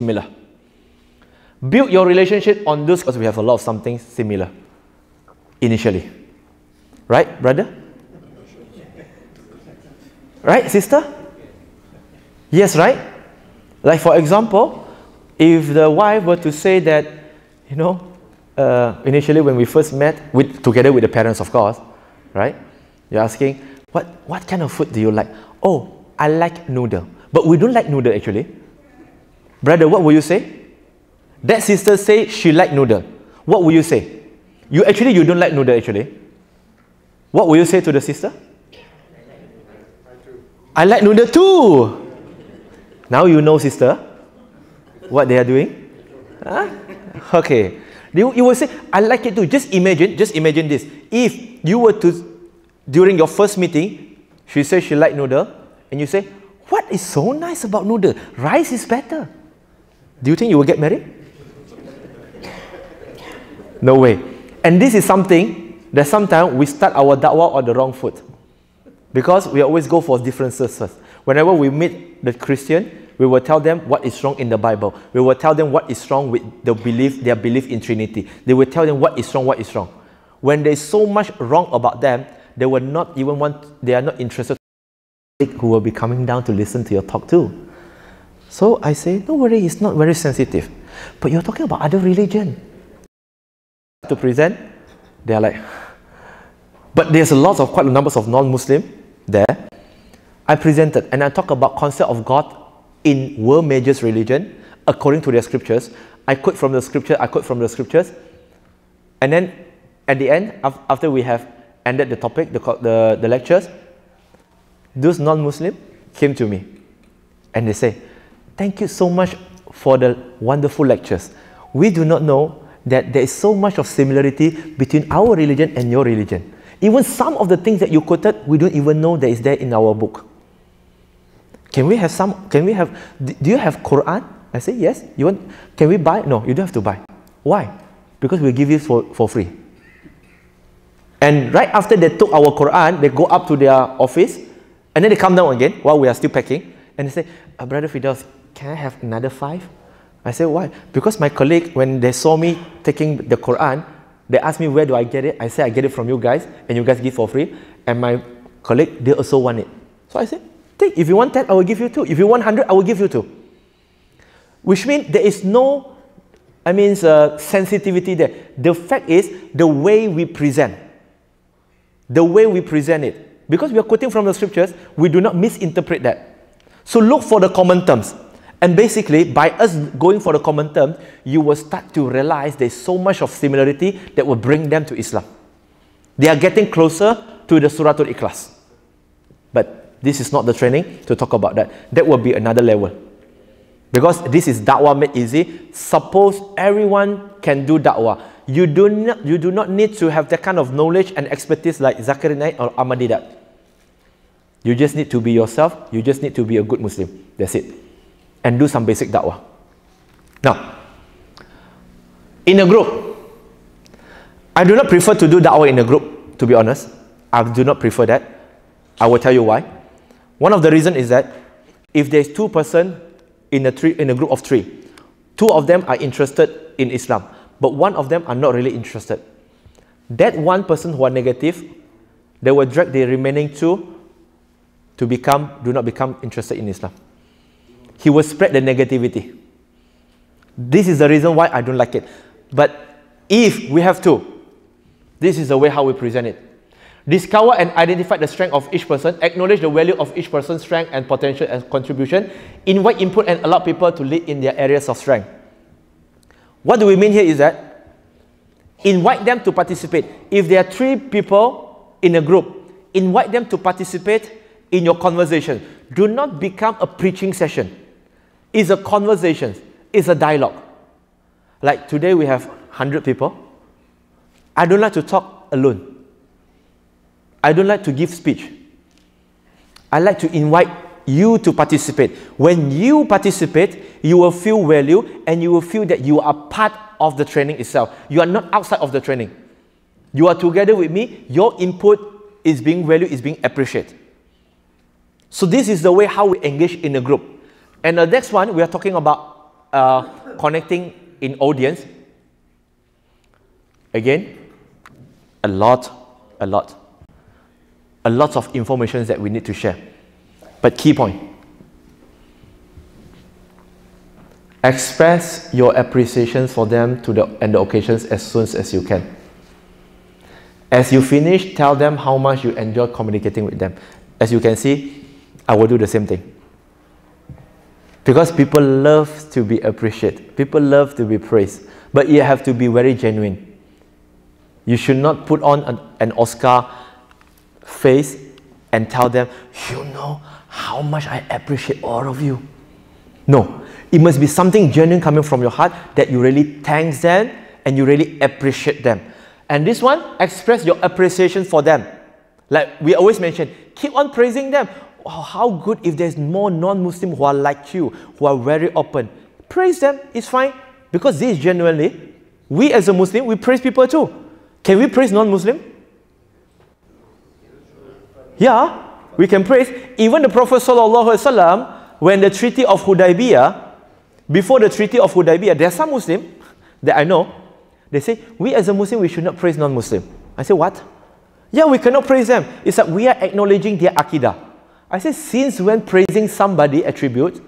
similar. Build your relationship on those because we have a lot of something similar initially. Right, brother? Right, sister? Yes, right? Like for example, if the wife were to say that, you know, initially when we first met, together with the parents of course, right? You're asking, what kind of food do you like? Oh, I like noodle. But we don't like noodle actually. Brother, what will you say? That sister say she like noodle. What will you say? You don't like noodle actually. What will you say to the sister? I like noodle too. Now you know, sister, what they are doing. Huh? Okay. You will say, I like it too. Just imagine this. If you were to, during your first meeting, she says she like noodle, and you say, what is so nice about noodle? Rice is better. Do you think you will get married? No way. And this is something that sometimes we start our da'wah on the wrong foot. Because we always go for differences first. Whenever we meet the Christian, we will tell them what is wrong in the Bible. We will tell them what is wrong with their belief in Trinity. They will tell them what is wrong. When there is so much wrong about them, they are not interested who will be coming down to listen to your talk too. So I say, don't worry, it's not very sensitive. But you're talking about other religion. To present, they are like, but there's quite a numbers of non-Muslim there. I presented and I talk about concept of God in world majors religion according to their scriptures. I quote from the scriptures, and then at the end, after we have ended the topic, the lectures, those non-Muslim came to me and they say, thank you so much for the wonderful lectures. We do not know that there is so much of similarity between our religion and your religion. Even some of the things that you quoted, we don't even know that is there in our book. Do you have Quran? I say, yes. Can we buy? No, you don't have to buy. Why? Because we give it for free. And right after they took our Quran, they go up to their office, and then they come down again while we are still packing, and they say, Brother Firdaus, can I have another 5? I said, why? Because my colleague, when they saw me taking the Quran, they asked me, where do I get it? I said, I get it from you guys, and you guys give for free. And my colleague, they also want it. So I said, take, if you want 10, I will give you 2. If you want 100, I will give you 2. Which means there is no, sensitivity there. The fact is, the way we present. The way we present it. Because we are quoting from the scriptures, we do not misinterpret that. So look for the common terms. And basically, by us going for the common term, you will start to realize there's so much of similarity that will bring them to Islam. They are getting closer to the Suratul Ikhlas. But this is not the training to talk about that. That will be another level. Because this is da'wah made easy. Suppose everyone can do da'wah. You do not need to have that kind of knowledge and expertise like Zakir Naik or Ahmadidat. You just need to be yourself. You just need to be a good Muslim. That's it. And do some basic da'wah. Now, in a group, I do not prefer to do da'wah in a group, to be honest. I do not prefer that. I will tell you why. One of the reasons is that if there's 2 persons in a group of 3, 2 of them are interested in Islam, but 1 of them are not really interested. That 1 person who are negative, they will drag the remaining 2 to do not become interested in Islam. He will spread the negativity. This is the reason why I don't like it. But if we have to, this is the way how we present it. Discover and identify the strength of each person. Acknowledge the value of each person's strength and potential and contribution. Invite input and allow people to lead in their areas of strength. What do we mean here is that invite them to participate. If there are 3 people in a group, invite them to participate in your conversation. Do not become a preaching session. It's a conversation. It's a dialogue. Like today we have 100 people. I don't like to talk alone. I don't like to give speech. I like to invite you to participate. When you participate, you will feel value and you will feel that you are part of the training itself. You are not outside of the training. You are together with me. Your input is being valued, is being appreciated. So this is the way how we engage in a group. And the next one, we are talking about connecting in audience, again, a lot of information that we need to share. But key point, express your appreciation for them and the occasions as soon as you can. As you finish, tell them how much you enjoy communicating with them. As you can see, I will do the same thing. Because people love to be appreciated. People love to be praised. But you have to be very genuine. You should not put on an Oscar face and tell them, you know how much I appreciate all of you. No. It must be something genuine coming from your heart that you really thank them and you really appreciate them. And this one, express your appreciation for them. Like we always mention, keep on praising them. Oh, how good if there's more non-Muslims who are like you, who are very open. Praise them, it's fine. Because this genuinely, we as a Muslim, we praise people too. Can we praise non-Muslim? Yeah, we can praise. Even the Prophet ﷺ, when the Treaty of Hudaybiyah, before the Treaty of Hudaybiyah, there are some Muslims that I know, they say, we as a Muslim, we should not praise non-Muslim. I say, what? Yeah, we cannot praise them. It's like we are acknowledging their akidah. I say, since when praising somebody attribute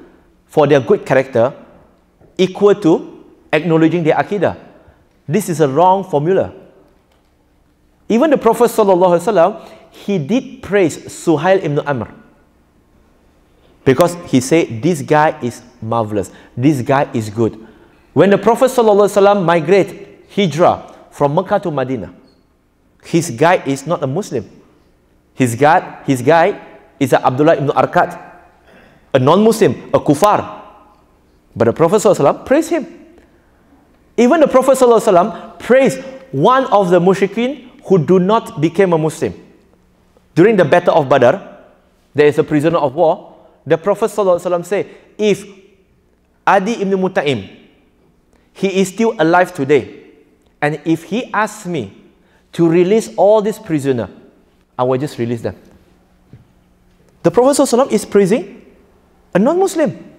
for their good character equal to acknowledging their akidah? This is a wrong formula. Even the Prophet ﷺ, he did praise Suhail ibn Amr. Because he said, this guy is marvelous. This guy is good. When the Prophet ﷺ migrated, Hijrah, from Mecca to Medina, his guide is not a Muslim. His guide is Abdullah ibn Arqad, a non-Muslim, a kuffar. But the Prophet ﷺ praised him. Even the Prophet ﷺ praised one of the mushrikeen who do not become a Muslim. During the Battle of Badr, there is a prisoner of war. The Prophet ﷺ said, if Adi ibn Muta'im, he is still alive today, and if he asks me to release all these prisoners, I will just release them. The Prophet ﷺ is praising a non-Muslim.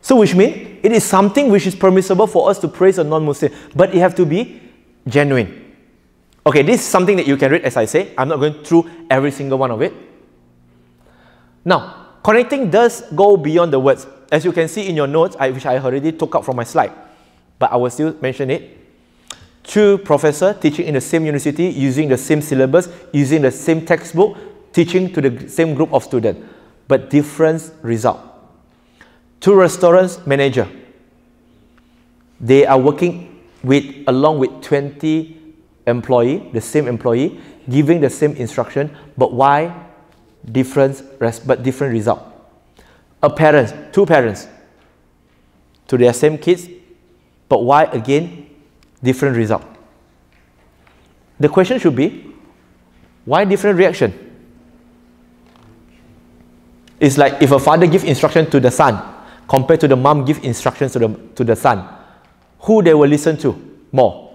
So which means it is something which is permissible for us to praise a non-Muslim, but it have to be genuine. Okay, this is something that you can read as I say. I'm not going through every single one of it. Now, connecting does go beyond the words. As you can see in your notes, which I already took out from my slide, but I will still mention it. Two professors teaching in the same university, using the same syllabus, using the same textbook, teaching to the same group of students, but different result. Two restaurants manager, they are working along with 20 employee, the same employee, giving the same instruction, but why different result? Two parents, to their same kids, but why again different result? The question should be, why different reaction? It's like if a father gives instruction to the son, compared to the mom give instructions to the son, who they will listen to more?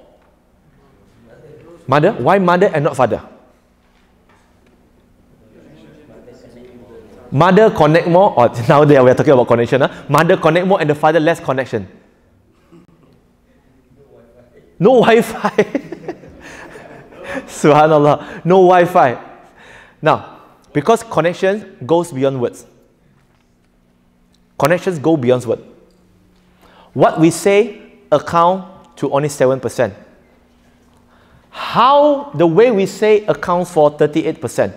Mother? Why mother and not father? Mother connect more, or now we are talking about connection. Mother connect more and the father less connection. No Wi-Fi. Subhanallah. No Wi-Fi. Now, because connection goes beyond words. Connections go beyond words. What we say account to only 7%. How the way we say accounts for 38%.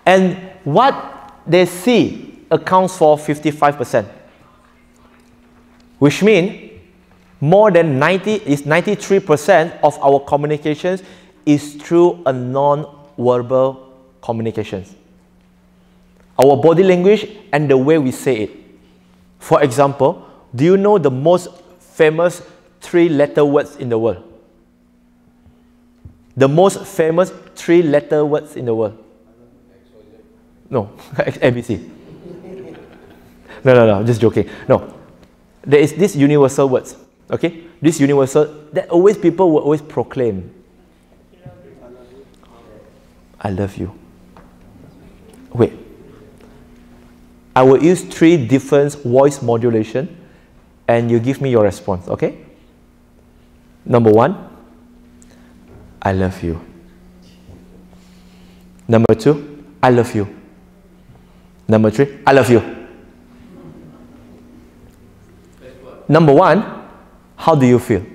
And what they see accounts for 55%. Which means more than 93% of our communications is through a non-verbal communications. Our body language and the way we say it. For example, do you know the most famous 3-letter words in the world? The most famous 3-letter words in the world? No, ABC. No, I'm just joking. No, there is this universal words. Okay, this universal that always people will always proclaim. I love you. Wait. I will use 3 different voice modulation and you give me your response, okay? Number 1, I love you. Number 2, I love you. Number 3, I love you. Number 1, how do you feel?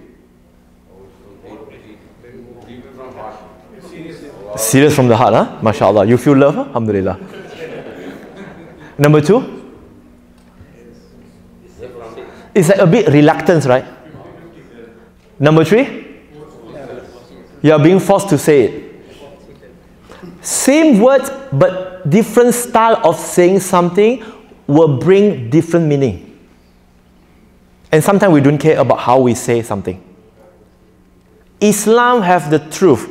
Serious from the heart, huh? MashaAllah. You feel love, huh? Alhamdulillah. Number 2, it's like a bit reluctance, right? Number 3, you are being forced to say it. Same words, but different style of saying something will bring different meaning. And sometimes we don't care about how we say something. Islam have the truth,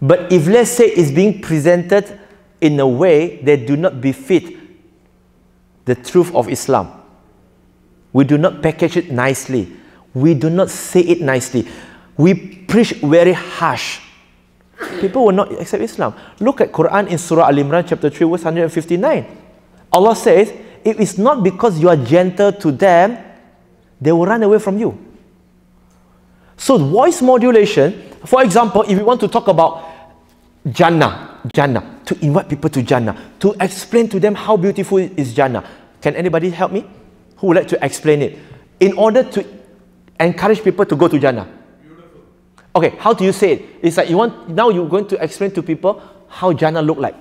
but if let's say it's being presented in a way that do not befit the truth of Islam, we do not package it nicely, we do not say it nicely, we preach very harsh, people will not accept Islam. Look at Quran in Surah Al-Imran chapter 3 verse 159. Allah says, if it's not because you are gentle to them, they will run away from you. So voice modulation, for example, if you want to talk about Jannah, to invite people to Jannah, to explain to them how beautiful is Jannah. Can anybody help me? Who would like to explain it? In order to encourage people to go to Jannah. Beautiful. Okay, how do you say it? It's like now you're going to explain to people how Jannah look like.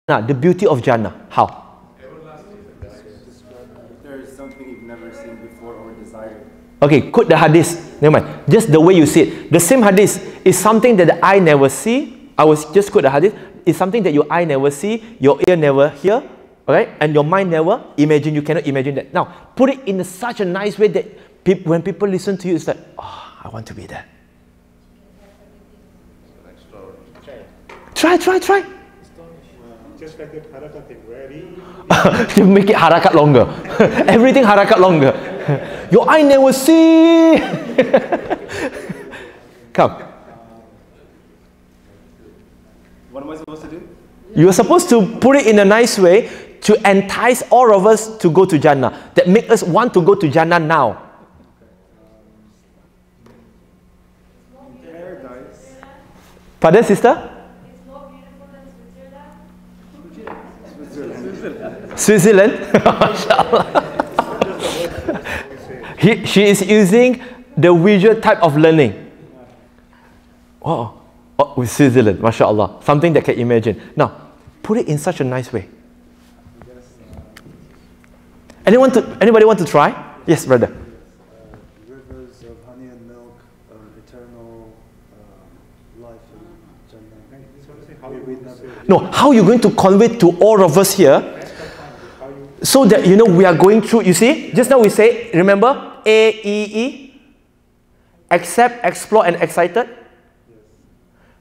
The beauty of Jannah. How? There is something you've never seen before or desired. Okay, quote the hadith. Never mind. Just the way you see it. The same hadith is something that the eye never see. I was just quote the hadith. It's something that your eye never see, your ear never hear, alright, and your mind never imagine. You cannot imagine that. Now, put it in such a nice way that when people listen to you, it's like, oh, I want to be there. Try. Just like the harakat thing, ready? You make it harakat longer. Everything harakat longer. Your eye never see. Come. What am I supposed to do? You are supposed to put it in a nice way to entice all of us to go to Jannah. That make us want to go to Jannah now. Paradise. Pardon, sister? It's more beautiful than Switzerland. Switzerland? MashaAllah. She is using the visual type of learning. Oh, with Switzerland, MashaAllah. Something that can imagine. Now, put it in such a nice way. Anybody want to try? Yes, brother. Rivers of honey and milk, eternal life in Jannah. No, how are you going to convey to all of us here so that we are going through, you see, just now we say, remember, AEE, accept, explore and excited.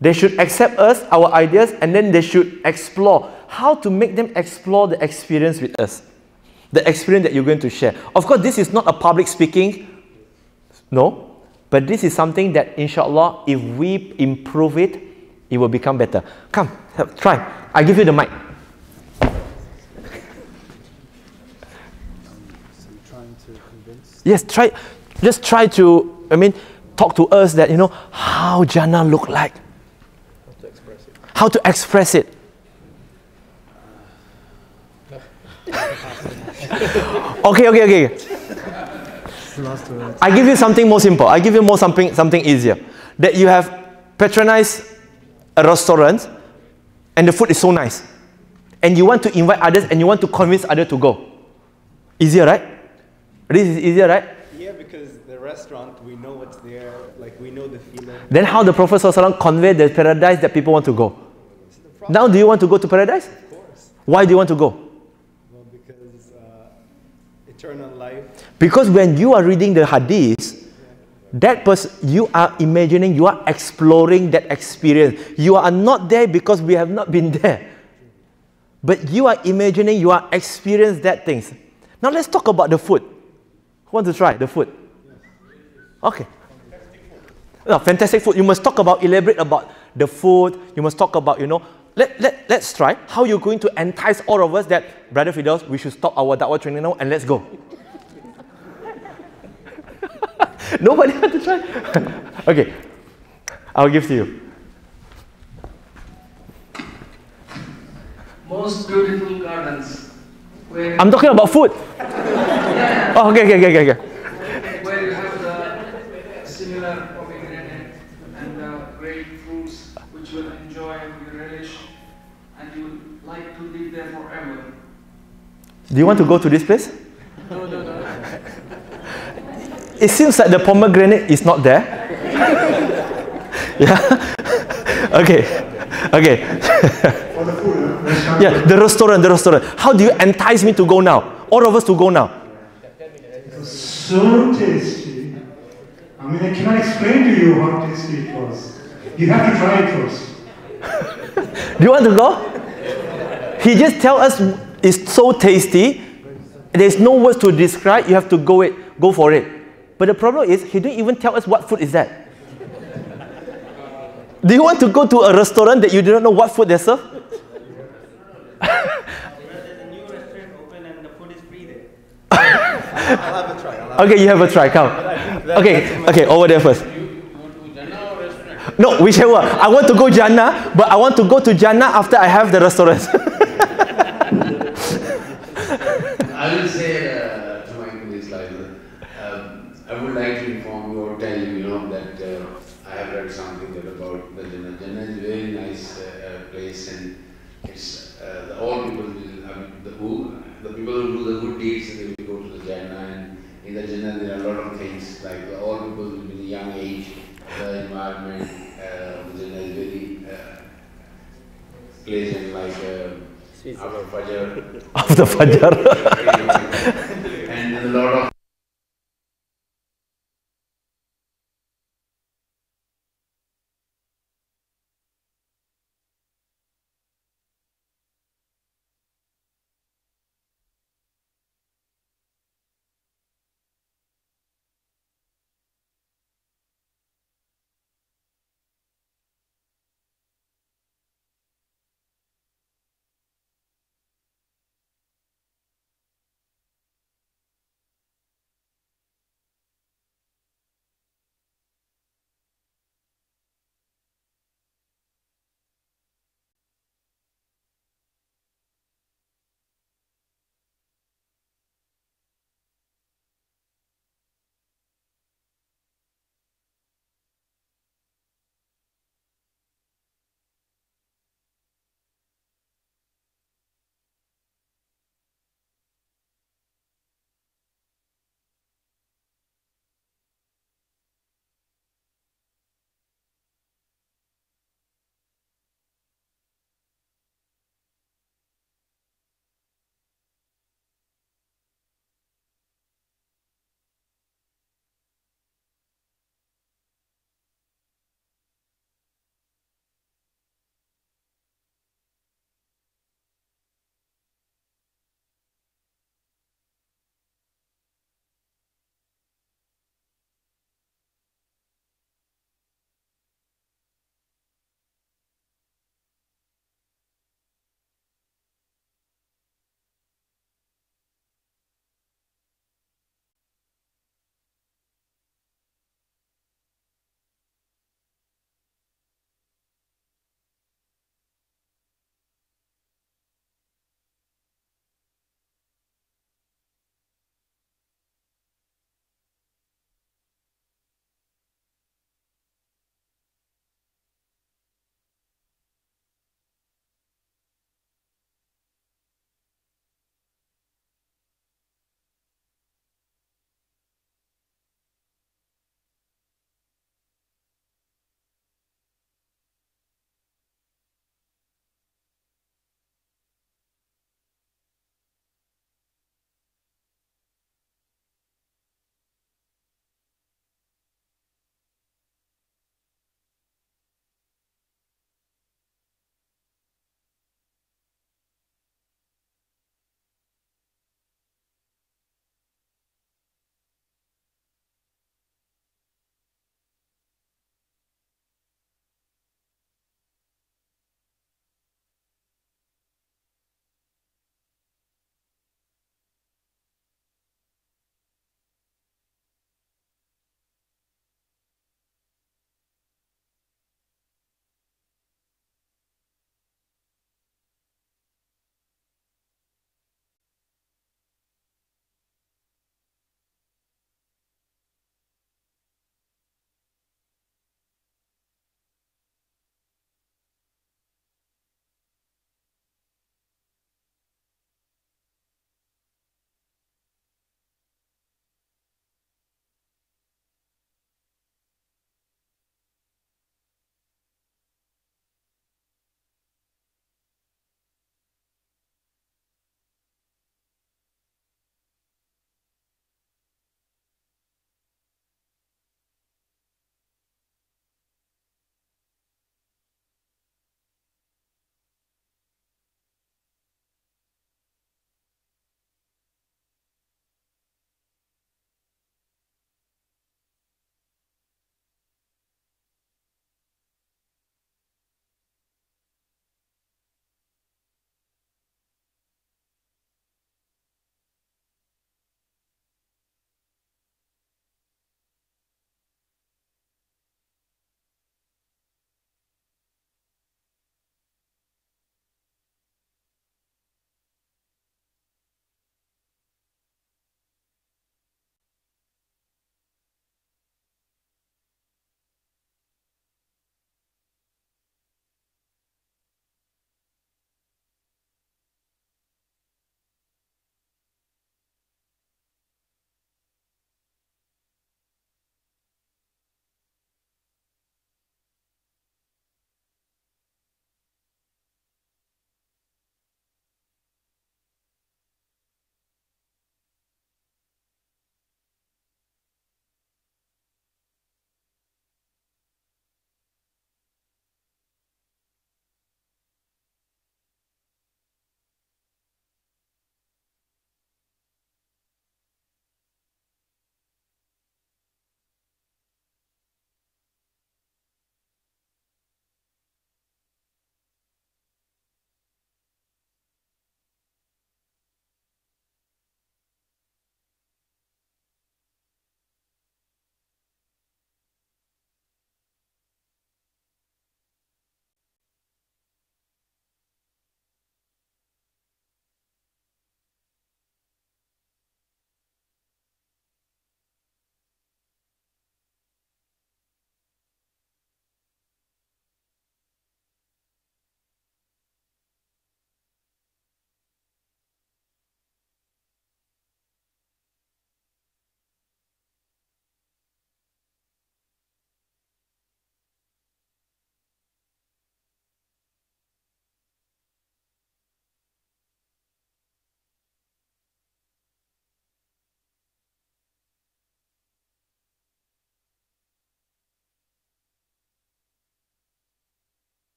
They should accept us, our ideas, and then they should explore how to make them explore the experience with us, the experience that you're going to share. Of course, this is not a public speaking, no, but this is something that inshallah, if we improve it, it will become better. Come, try. I give you the mic. Yes, try. Just try to, talk to us that, how Jannah look like. How to express it. Okay. I give you something more simple. I give you something easier. That you have patronized a restaurant and the food is so nice. And you want to invite others and you want to convince others to go. Easier, right? This is easier, right? Yeah, because the restaurant, we know what's there, like we know the feeling. Then how the Prophet ﷺ conveyed the paradise that people want to go? Now do you want to go to paradise? Of course. Why do you want to go? Well, because eternal life. Because when you are reading the hadith, that person, you are imagining, you are exploring that experience. You are not there because we have not been there. But you are imagining, you are experiencing that things. Now let's talk about the food. Who wants to try the food? Okay. No, fantastic food. You must talk about, elaborate about the food. You must talk about, let's try. How you're going to entice all of us that, Brother Firdaus, we should stop our da'wah training now and let's go. Nobody had to try. Okay, I'll give to you. Most beautiful gardens. Where I'm talking about food. Oh, okay. where you have the similar pomegranate and great fruits which you will enjoy and you relish and you would like to live there forever. Do you want to go to this place? No. It seems like the pomegranate is not there. Yeah. Okay. For the food, restaurant. Yeah, the restaurant. How do you entice me to go now? All of us to go now. It was so tasty. I mean, I cannot explain to you how tasty it was. You have to try it first. Do you want to go? He just tell us it's so tasty. There's no words to describe. You have to go for it. But the problem is he didn't even tell us what food is that. Do you want to go to a restaurant that you do not know what food they serve? There's a new restaurant open and the food is free there. I'll have a try. Okay, you have a try. Come. Okay, over there first. No, whichever. I want to go Jannah, but I want to go to Jannah after I have the restaurant. I will say to my colleagues, I would like to inform you or tell you, that I have read something about the Jannah. Jannah is a very nice place, and it's all people will, the people who do the good deeds, they will go to the Jannah, and in the Jannah there are a lot of things, like all people will be in a young age, the environment, the Jannah is very pleasant, like after Fajr. After Fajr. And a lot of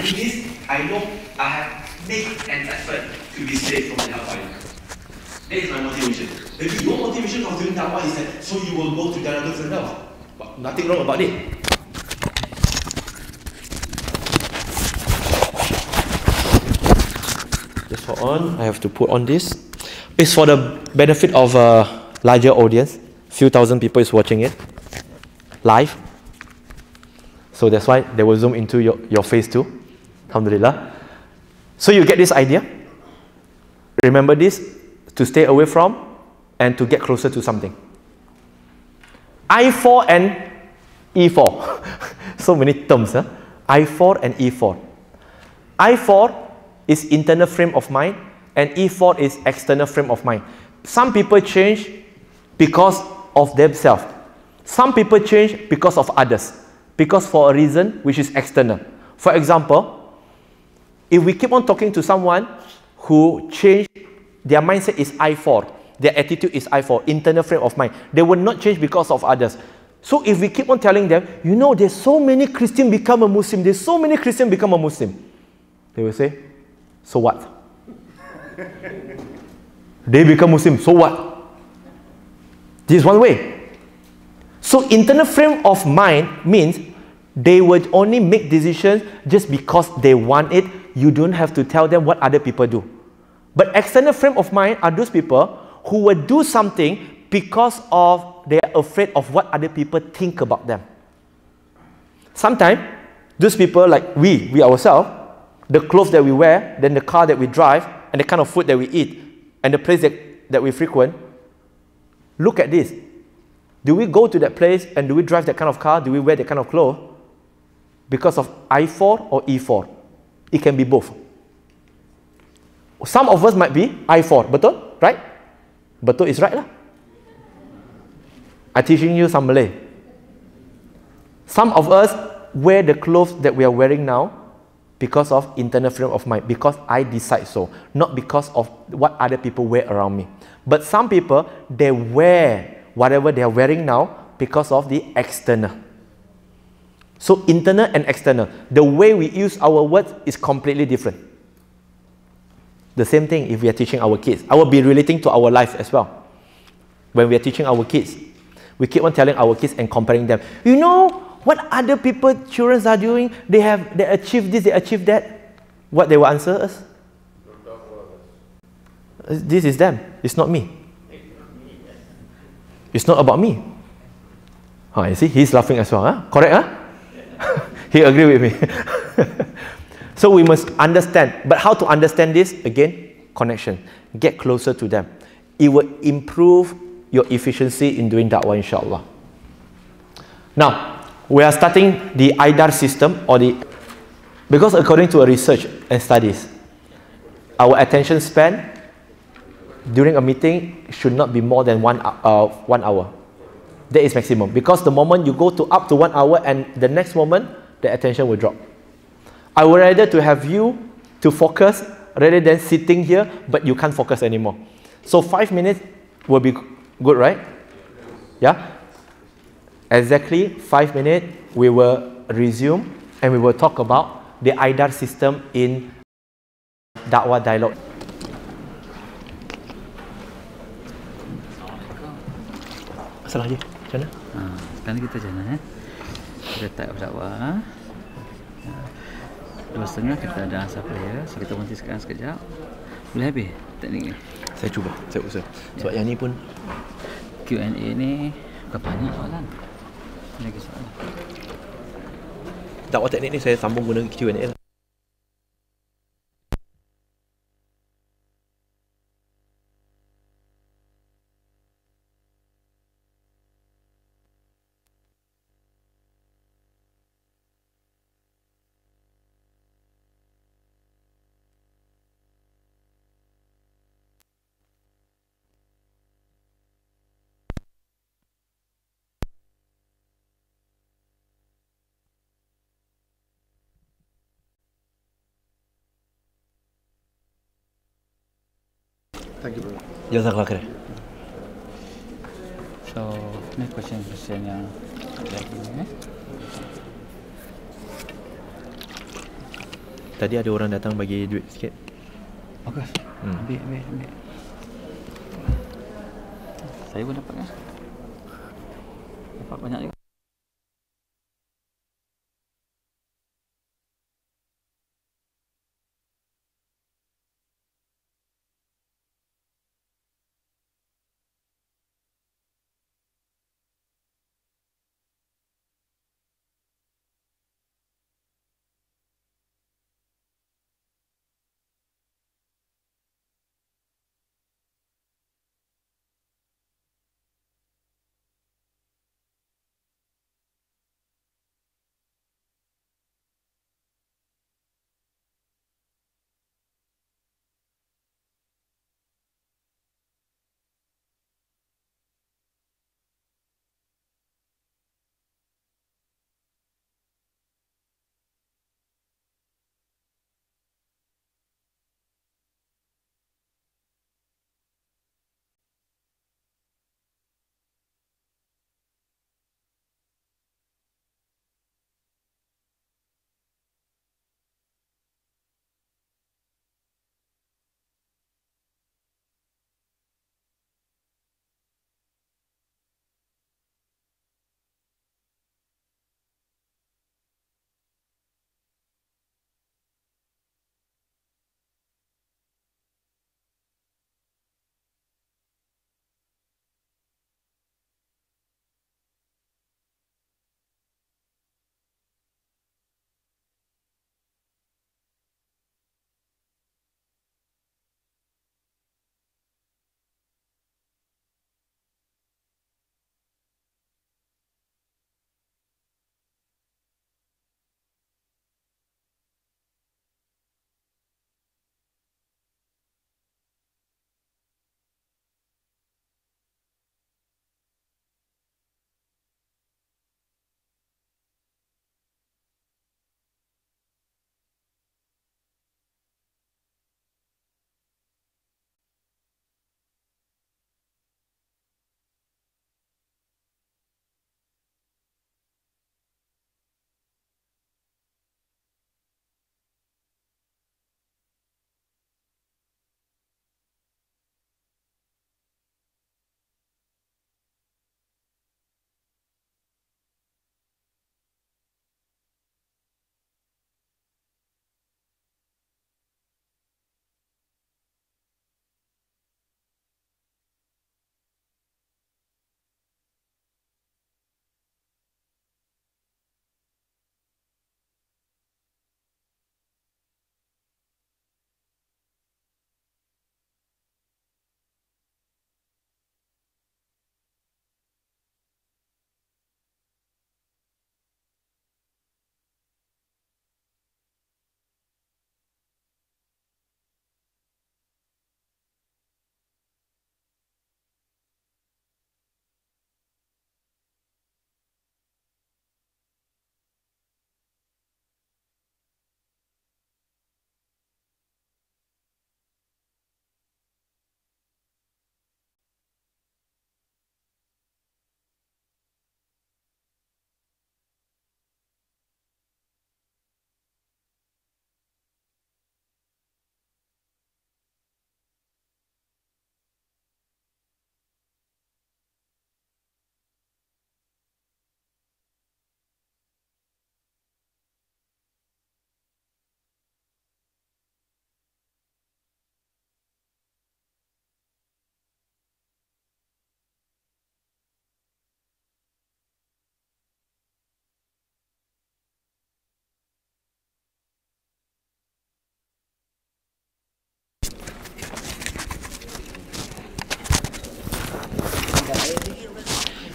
doing this, I know I have made an effort to be saved from the hellfire. That is my motivation. Maybe your motivation of doing da'wah is that so you will go to Darul Firdaus. But nothing wrong about it. Just hold on, I have to put on this. It's for the benefit of a larger audience. Few thousand people is watching it live. So that's why they will zoom into your face too. Alhamdulillah. So you get this idea. Remember this, to stay away from and to get closer to something. I4 and E4. So many terms. Huh? I4 and E4. I4 is internal frame of mind and E4 is external frame of mind. Some people change because of themselves. Some people change because of others. Because for a reason which is external. For example, if we keep on talking to someone who changed, their mindset is I4, their attitude is I4, internal frame of mind. They will not change because of others. So if we keep on telling them, you know, there's so many Christians become a Muslim, there's so many Christians become a Muslim. They will say, so what? They become Muslim, so what? This is one way. So internal frame of mind means they would only make decisions just because they want it. You don't have to tell them what other people do. But external frame of mind are those people who will do something because of they are afraid of what other people think about them. Sometimes, those people like we ourselves, the clothes that we wear, then the car that we drive, and the kind of food that we eat, and the place that we frequent, look at this. Do we go to that place and do we drive that kind of car? Do we wear that kind of clothes? Because of I4 or E4? It can be both. Some of us might be I4, betul? Right? Betul is right lah. I'm teaching you some Malay. Some of us wear the clothes that we are wearing now because of internal frame of mind, because I decide so, not because of what other people wear around me. But some people, they wear whatever they are wearing now because of the external. So internal and external, the way we use our words is completely different. The same thing if we are teaching our kids. I will be relating to our life as well. When we are teaching our kids, we keep on telling our kids and comparing them. You know what other people, children are doing? They achieve this, they achieve that. What they will answer us? This is them. It's not me. It's not about me. You see, he's laughing as well. Huh? Correct? Huh? He agree with me. So we must understand. But how to understand this? Again, connection. Get closer to them. It will improve your efficiency in doing da'wah, inshallah. Now, we are starting the IDAR system, because according to a research and studies, our attention span during a meeting should not be more than 1 hour. That is maximum. Because the moment you go to up to 1 hour and the next moment, the attention will drop. I would rather to have you to focus rather than sitting here, but you can't focus anymore. So 5 minutes will be good, right? Yeah? Exactly 5 minutes, we will resume and we will talk about the IDAR system in Da'wah Dialogue. Salah je, macam mana? Sekarang kita macam mana? Kita tak berdakwah. 2:30 kita ada answer prayer. So kita berhenti sekarang sekejap. Boleh habis teknik ni? Saya cuba, saya usaha. Sebab yang ni pun Q&A ni bukan banyak soalan. Lagi soalan. dakwah teknik ni saya sambung guna Q&A lah. Thank you, brother. Jazakallah khair. So, ni question yang ada lagi ni. Tadi ada orang datang bagi duit sikit. Bagus. Ambil. Saya pun dapat kan? Dapat banyak juga.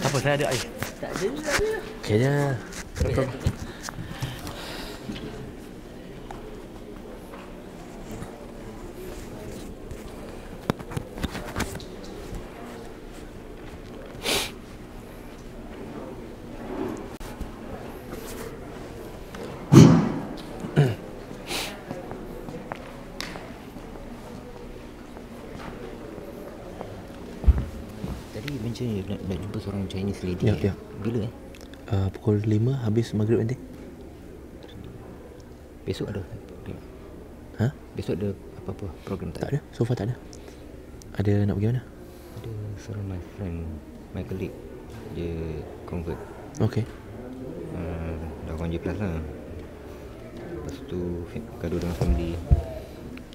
Apa saya ada air? Tak ada. Kayaknya Tadi mention nak jumpa seorang Chinese lady. Ya. Bila pukul 5 habis maghrib nanti. Besok ada. Okay. Besok ada apa-apa program Tak ada, so far tak ada. Ada nak pergi mana? Ada seorang my friend, my colleague, dia convert. Okay. Dah orang je plus lah. Lepas tu gaduh dengan family.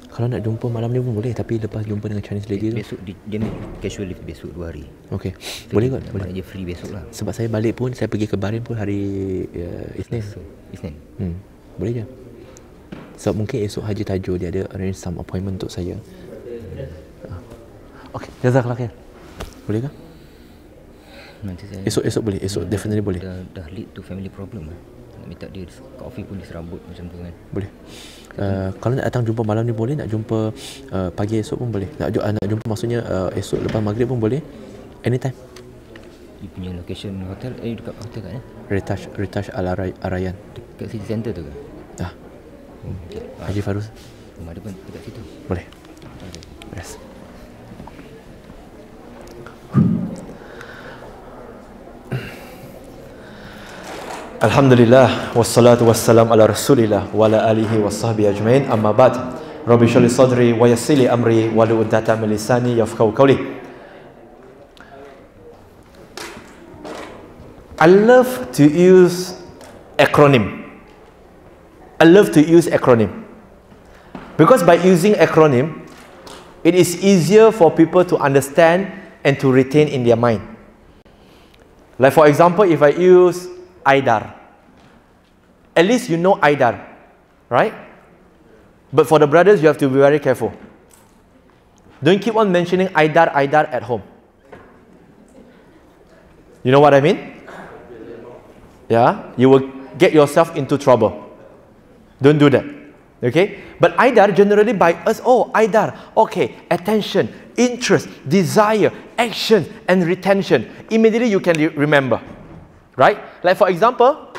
Kalau nak jumpa malam ni pun boleh, tapi lepas jumpa dengan Chinese lady tu. Besok dia ni casual leave besok 2 hari. Okay. So, Boleh kot, boleh. Dia free besok lah. Sebab saya balik pun, saya pergi ke Bahrain pun hari Isnin. Isnin. Boleh je. Sebab mungkin esok Haji Tajul dia ada arrange some appointment untuk saya. Okay, jazakallah khair. Boleh ke? Nanti saya Esok boleh, esok definitely boleh. Dah lead to family problem lah. Nak minta dia kat office pun diserabut macam tu kan. Boleh. Kalau nak datang jumpa malam ni boleh, nak jumpa pagi esok pun boleh. Nak jumpa maksudnya esok lepas maghrib pun boleh. Anytime. Dia punya location hotel, dekat hotel kat Retash Al-Arayan. Dekat city center tu ke? Okay. Haji Firdaus. Rumah dia pun dekat situ. Boleh. Yes. Alhamdulillah wassalatu wassalam ala Rasulillah wa ala alihi washabbihi ajmain. Amma ba'd. Rabbi shrah li sadri wa yassir li amri wa hlul 'uqdatam min lisani yafqahu qawli. I love to use acronym. Because by using acronym, it is easier for people to understand and to retain in their mind. Like for example, if I use Aidar, at least you know Aidar, right? But for the brothers, you have to be very careful. Don't keep on mentioning Aidar at home. You know what I mean? Yeah, you will get yourself into trouble. Don't do that. Okay? But Aidar generally by us, Aidar, okay, attention, interest, desire, action, and retention. Immediately you can remember. Right? Like for example,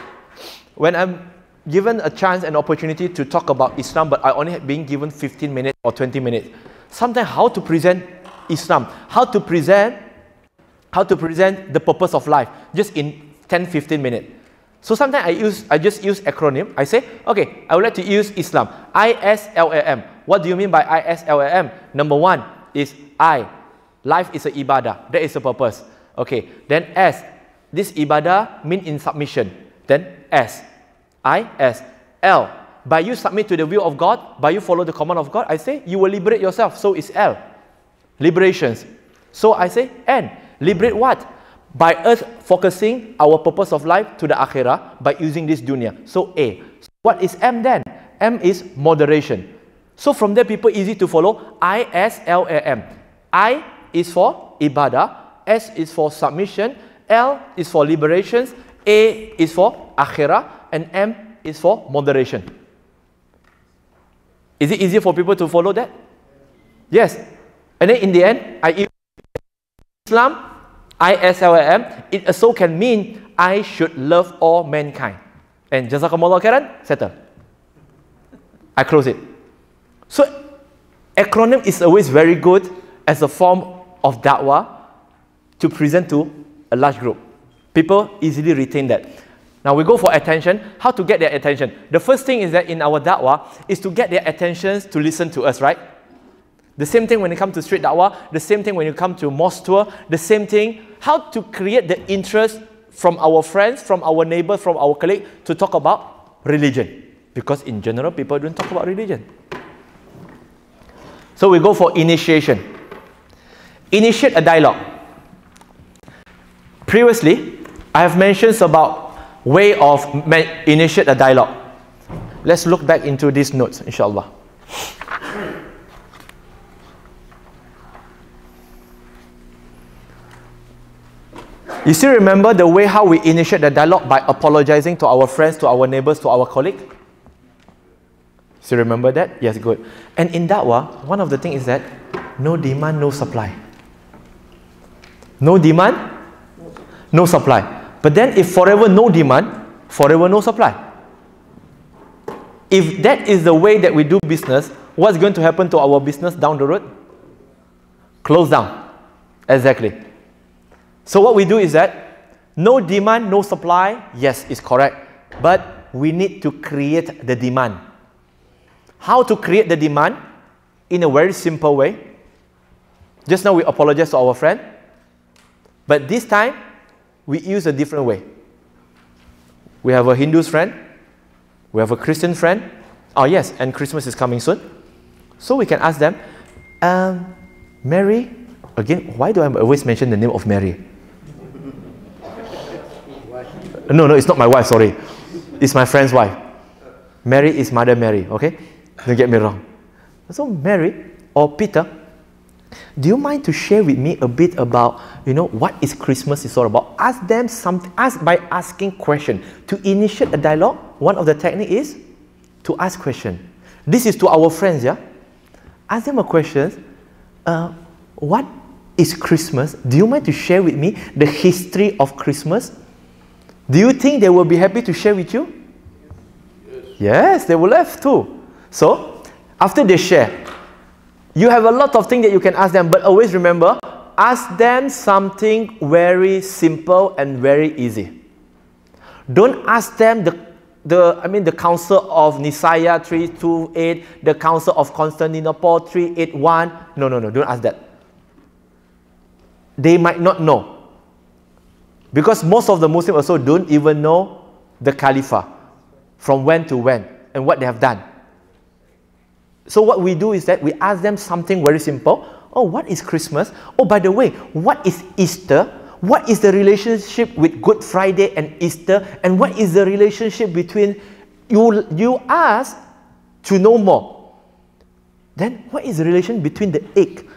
when I'm given a chance and opportunity to talk about Islam, but I only being given 15 minutes or 20 minutes. Sometimes how to present Islam, how to present the purpose of life, just in 10-15 minutes. So sometimes I just use acronym. I say, okay, I would like to use Islam. ISLAM. What do you mean by ISLAM? Number 1 is I. Life is a ibadah. That is the purpose. Okay. Then S. This ibadah mean in submission. Then S. I, S. L. By you submit to the will of God, by you follow the command of God, I say you will liberate yourself. So it's L. Liberations. So I say N. Liberate what? By us focusing our purpose of life to the akhirah by using this dunya. So A. So what is M then? M is moderation. So from there people easy to follow. ISLAM. I is for ibadah. S is for submission. L is for liberations. A is for akhirah. And M is for moderation. Is it easier for people to follow that? Yes. And then in the end, I use Islam. ISLAM, it also can mean I should love all mankind. And jazakumullah khairan, settle. I close it. So, acronym is always very good as a form of da'wah to present to a large group. People easily retain that. Now we go for attention. How to get their attention? The first thing is that in our da'wah is to get their attention to listen to us, right? The same thing when it comes to street da'wah, the same thing when you come to mosque tour, the same thing, how to create the interest from our friends, from our neighbors, from our colleagues to talk about religion. Because in general, people don't talk about religion. So we go for initiation. Initiate a dialogue. Previously, I have mentioned about way of initiate a dialogue. Let's look back into these notes, inshallah. You still remember the way how we initiate the dialogue by apologizing to our friends, to our neighbors, to our colleagues? Still remember that? Yes, good. And in da'wah, one of the things is that no demand, no supply. No demand, no supply. But then if forever no demand, forever no supply. If that is the way that we do business, what's going to happen to our business down the road? Close down. Exactly. So what we do is that no demand, no supply, yes, is correct. But we need to create the demand. how to create the demand in a very simple way. Just now we apologize to our friend, but this time we use a different way. We have a Hindu friend, we have a Christian friend. Oh yes, and Christmas is coming soon. So we can ask them, Mary, again, why do I always mention the name of Mary? No, it's not my wife, sorry. It's my friend's wife. Mary is Mother Mary, okay? Don't get me wrong. So Mary or Peter, do you mind to share with me a bit about, what is Christmas is all about? Ask them something, by asking question. To initiate a dialogue, one of the technique is to ask question. This is to our friends, yeah? Ask them a question. What is Christmas? Do you mind to share with me the history of Christmas? Do you think they will be happy to share with you? Yes, they will have to. So, after they share, you have a lot of things that you can ask them, but always remember, ask them something very simple and very easy. Don't ask them the Council of Nicaea 328, the Council of Constantinople 381. No, don't ask that. They might not know. Because most of the Muslims also don't even know the Caliphate, from when to when, and what they have done. So what we do is that we ask them something very simple. Oh, what is Christmas? Oh, by the way, what is Easter? What is the relationship with Good Friday and Easter? And what is the relationship between you ask to know more. Then what is the relation between the egg?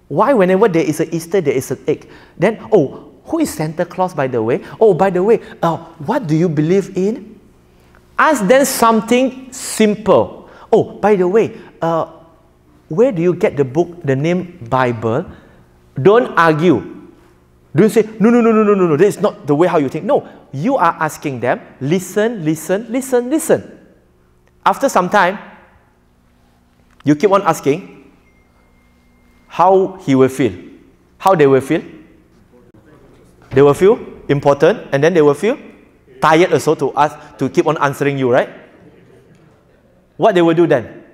Why whenever there is an Easter, there is an egg? Then, who is Santa Claus, by the way? Oh, by the way, what do you believe in? Ask them something simple. Oh, by the way, where do you get the book, the name Bible? Don't argue. Don't say, no, that is not the way how you think. No, you are asking them, listen. After some time, you keep on asking how he will feel. How they will feel? They will feel important, and then they will feel tired also to keep on answering you, right? What they will do then?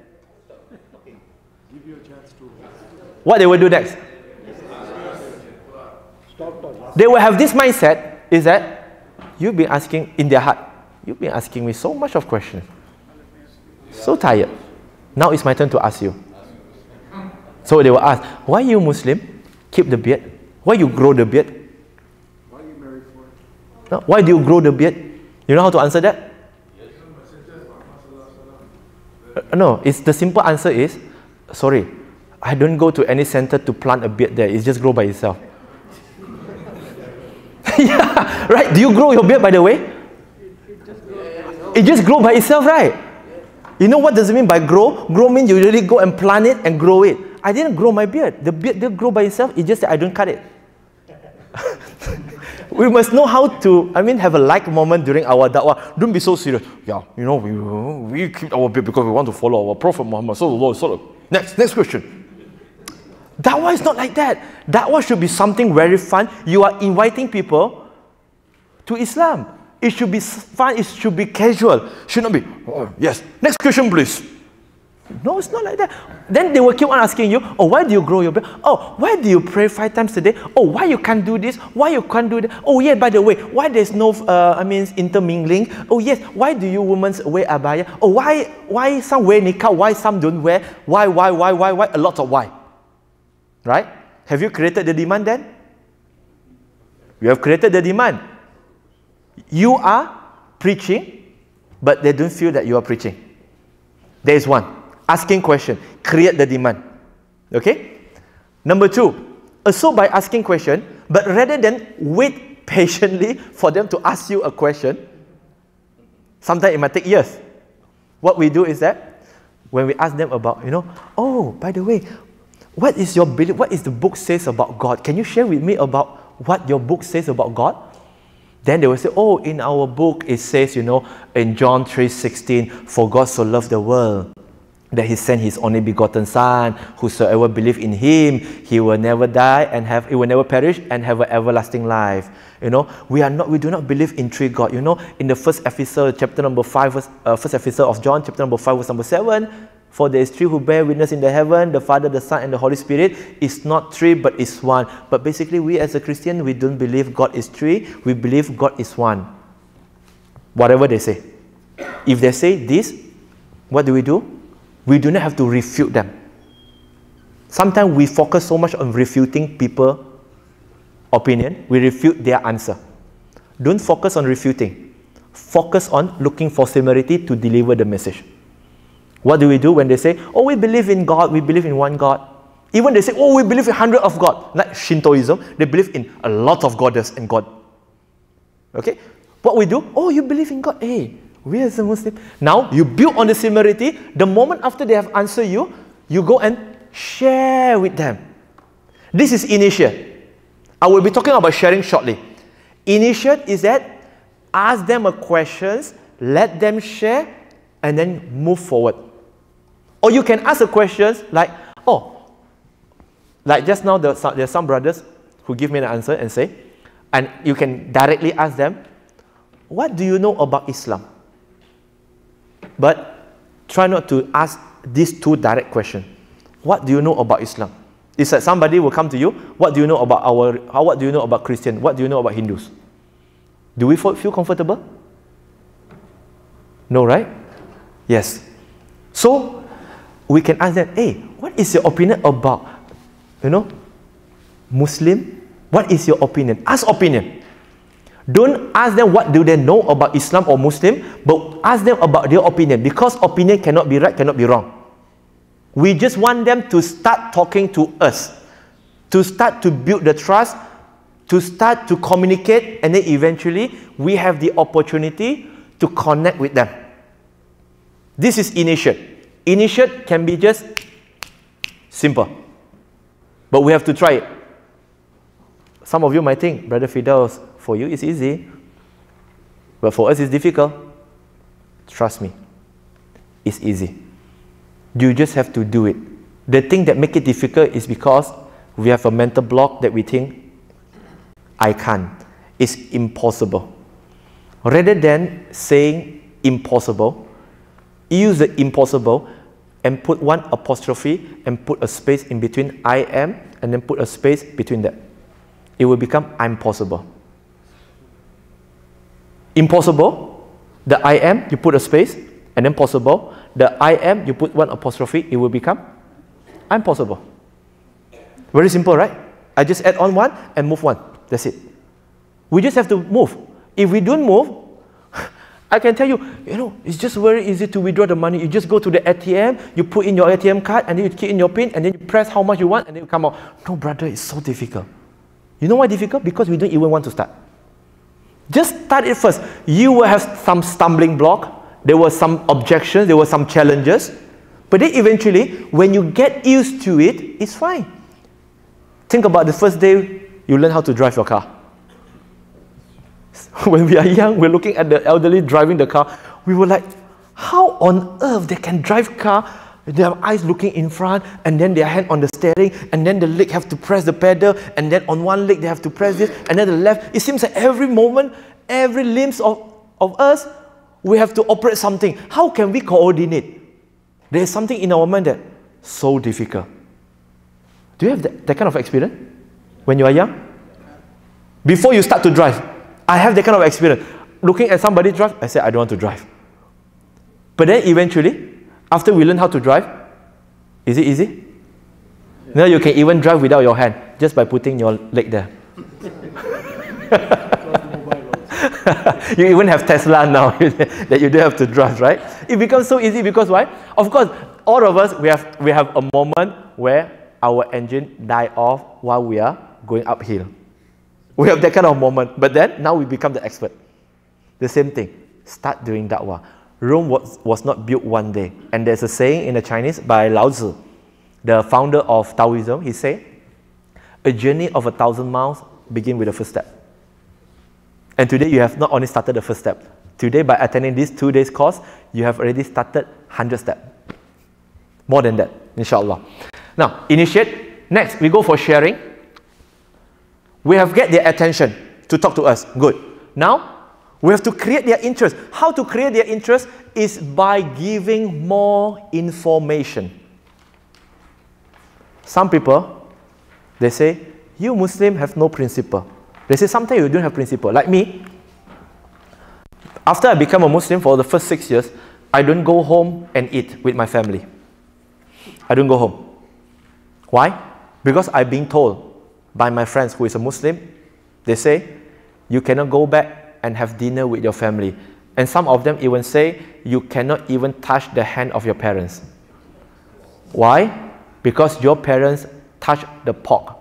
What they will do next? They will have this mindset, is that you've been asking, in their heart, you've been asking me so much of questions. So tired. Now it's my turn to ask you. So they will ask, why you Muslim keep the beard? Why you grow the beard? Why are you married for? No, why do you grow the beard? You know how to answer that? No, the simple answer is, sorry, I don't go to any center to plant a beard there. It just grow by itself. Yeah, right? Do you grow your beard, by the way? It just grow by itself, right? You know what does it mean by grow? Grow means you really go and plant it and grow it. I didn't grow my beard. The beard didn't grow by itself. It's just that I don't cut it. We must know how to, have a like moment during our da'wah. Don't be so serious. Yeah, we keep our beard because we want to follow our Prophet Muhammad. Next question. Da'wah is not like that. Da'wah should be something very fun. You are inviting people to Islam. It should be fun. It should be casual. Should not be, yes, next question please. No, it's not like that. Then they will keep on asking you, why do you grow your beard? Why do you pray 5 times a day? Why you can't do this? Why you can't do that? Yeah, by the way, why there's no, intermingling? Yes, why do you women wear abaya? Why some wear niqab? Why some don't wear? Why? A lot of why. Right? Have you created the demand then? You have created the demand. You are preaching, but they don't feel that you are preaching. There is one. Asking question. Create the demand. Okay? Number 2. Also by asking question, but rather than wait patiently for them to ask you a question, sometimes it might take years. What we do is that, when we ask them about, by the way, what is your belief? What is the book says about God? Can you share with me about what your book says about God? Then they will say, in our book it says, in John 3:16, for God so loved the world that He sent His only begotten Son. Whosoever believe in Him, he will never die and he will never perish and have an everlasting life. We do not believe in 3 God. In the first episode, chapter number 5, first episode of John, chapter number 5, verse number 7. For there is three who bear witness in the heaven, the Father, the Son, and the Holy Spirit. It's not three, but it's one. But basically, we as a Christian, we don't believe God is three. We believe God is one. Whatever they say. If they say this, what do? We do not have to refute them. Sometimes we focus so much on refuting people's opinion, we refute their answer. Don't focus on refuting. Focus on looking for similarity to deliver the message. What do we do when they say, oh, we believe in God, we believe in one God? Even they say, oh, we believe in 100 of God. Like Shintoism, they believe in a lot of goddess and God. Okay? What we do, oh, you believe in God. Hey, we as a Muslim. Now, you build on the similarity. The moment after they have answered you, you go and share with them. This is initiate. I will be talking about sharing shortly. Initiate is that ask them a questions, let them share, and then move forward. Or you can ask a questions like, oh, like just now there are some brothers who give me an answer and say, and you can directly ask them, what do you know about Islam? But try not to ask these two direct questions. What do you know about Islam? It's like somebody will come to you, what do you know about what do you know about Christian? What do you know about Hindus? Do we feel comfortable? No, right? Yes. So, we can ask them, hey, what is your opinion about, Muslim? What is your opinion? Ask opinion. Don't ask them what do they know about Islam or Muslim, but ask them about their opinion, because opinion cannot be right, cannot be wrong. We just want them to start talking to us, to start to build the trust, to start to communicate, and then eventually we have the opportunity to connect with them. This is initiate. Initiate can be just simple, but we have to try it. Some of you might think, Brother Firdaus, for you it's easy, but for us it's difficult. Trust me, it's easy. You just have to do it. The thing that makes it difficult is because we have a mental block that we think, I can't. It's impossible. Rather than saying impossible, use the impossible and put one apostrophe and put a space in between I am and then put a space between that. It will become I'm possible. Impossible, the I am, you put a space and then possible. The I am, you put one apostrophe, it will become I'm possible. Very simple, right? I just add on one and move one. That's it. We just have to move. If we don't move, I can tell you, it's just very easy to withdraw the money. You just go to the ATM, you put in your ATM card, and then you key in your PIN, and then you press how much you want, and then you come out. No, brother, it's so difficult. You know why difficult? Because we don't even want to start. Just start it first. You will have some stumbling block. There were some objections, there were some challenges. But then eventually, when you get used to it, it's fine. Think about the first day you learn how to drive your car. When we are young, we're looking at the elderly driving the car. We were like, how on earth they can drive car? They have eyes looking in front, and then their hand on the steering, and then the leg have to press the pedal, and then on one leg they have to press this, and then the left. It seems like every moment, every limbs of us, we have to operate something. How can we coordinate? There is something in our mind that so difficult. Do you have that kind of experience when you are young? Before you start to drive, I have that kind of experience. Looking at somebody drive, I say, I don't want to drive. But then eventually, after we learn how to drive, is it easy? Now you can even drive without your hand, just by putting your leg there. You even have Tesla now that you don't have to drive, right? It becomes so easy because why? Of course, all of us, we have a moment where our engine die off while we are going uphill. We have that kind of moment, but then now we become the expert. The same thing. Start doing da'wah. Rome was not built one day. And there's a saying in the Chinese by Lao Tzu, the founder of Taoism. He said, a journey of 1,000 miles begins with the first step. And today you have not only started the first step. Today, by attending this 2 days course, you have already started 100 steps. More than that, inshallah. Now, initiate. Next, we go for sharing. We have get their attention to talk to us. Good. Now, We have to create their interest. How to create their interest is by giving more information. Some people, they say, you Muslim have no principle. They say, sometimes you don't have principle. Like me, after I become a Muslim for the first 6 years, I don't go home and eat with my family. I don't go home. Why? Because I've been told by my friends who is a Muslim, they say, you cannot go back and have dinner with your family. And some of them even say, you cannot even touch the hand of your parents. Why? Because your parents touch the pork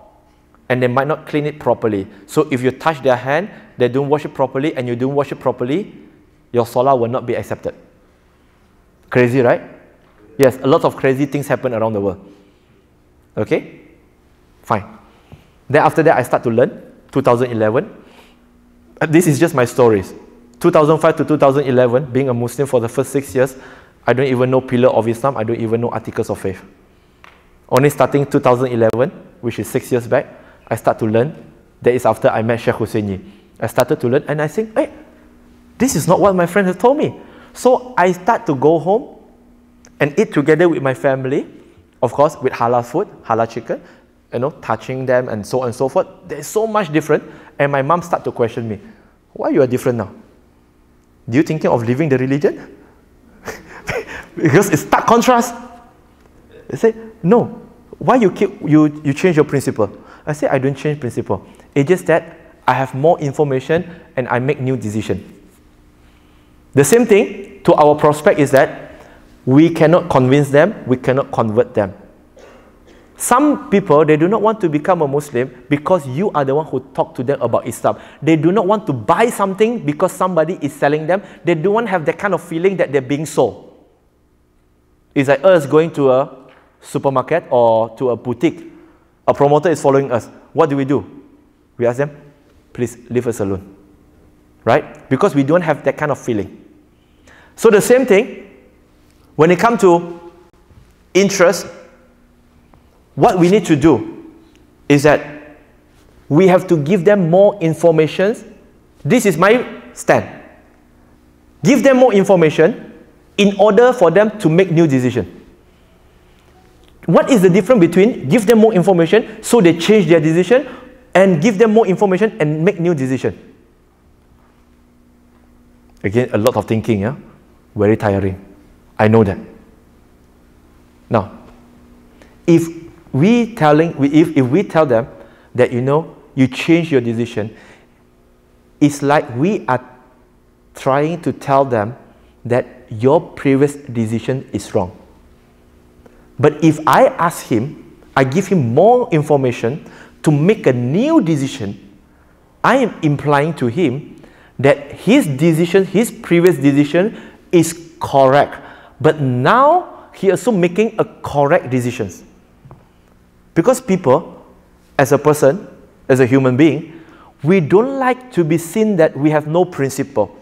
and they might not clean it properly. So if you touch their hand, they don't wash it properly, and you don't wash it properly, your salah will not be accepted. Crazy, right? Yes, a lot of crazy things happen around the world. Okay? Fine. Then after that, I start to learn, 2011. This is just my stories. 2005 to 2011, being a Muslim for the first 6 years, I don't even know Pillar of Islam, I don't even know Articles of Faith. Only starting 2011, which is 6 years back, I start to learn. That is after I met Sheikh Husseini. I started to learn and I think, hey, this is not what my friend has told me. So I start to go home and eat together with my family, of course, with halal food, halal chicken, you know, touching them and so on and so forth. There's so much different. And my mom started to question me, why you are different now? Do you thinking of leaving the religion? Because it's stark contrast. They say, no. Why you change your principle? I say, I don't change principle. It's just that I have more information and I make new decision. The same thing to our prospect is that we cannot convince them, we cannot convert them. Some people, they do not want to become a Muslim because you are the one who talk to them about Islam. They do not want to buy something because somebody is selling them. They don't want to have that kind of feeling that they're being sold. It's like us going to a supermarket or to a boutique. A promoter is following us. What do? We ask them, please leave us alone. Right? Because we don't have that kind of feeling. So the same thing, when it comes to interest, what we need to do is that we have to give them more information. This is my stand. Give them more information in order for them to make new decisions. What is the difference between give them more information so they change their decision and give them more information and make new decision? Again, a lot of thinking, yeah? Very tiring. I know that. Now, if we tell them that, you know, you change your decision, it's like we are trying to tell them that your previous decision is wrong. But if I ask him, I give him more information to make a new decision, I am implying to him that his decision, his previous decision is correct. But now he also making a correct decision. Because people, as a person, as a human being, we don't like to be seen that we have no principle.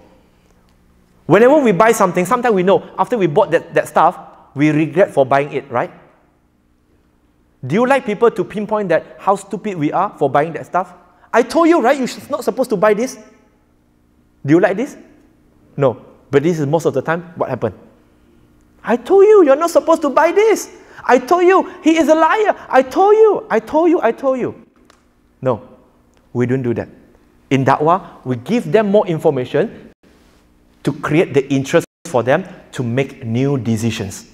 Whenever we buy something, sometimes we know after we bought that stuff, we regret for buying it, right? Do you like people to pinpoint that how stupid we are for buying that stuff? I told you, right? You're not supposed to buy this. Do you like this? No. But this is most of the time what happened. I told you, you're not supposed to buy this. I told you, he is a liar. I told you. No, we don't do that. In Da'wah, we give them more information to create the interest for them to make new decisions.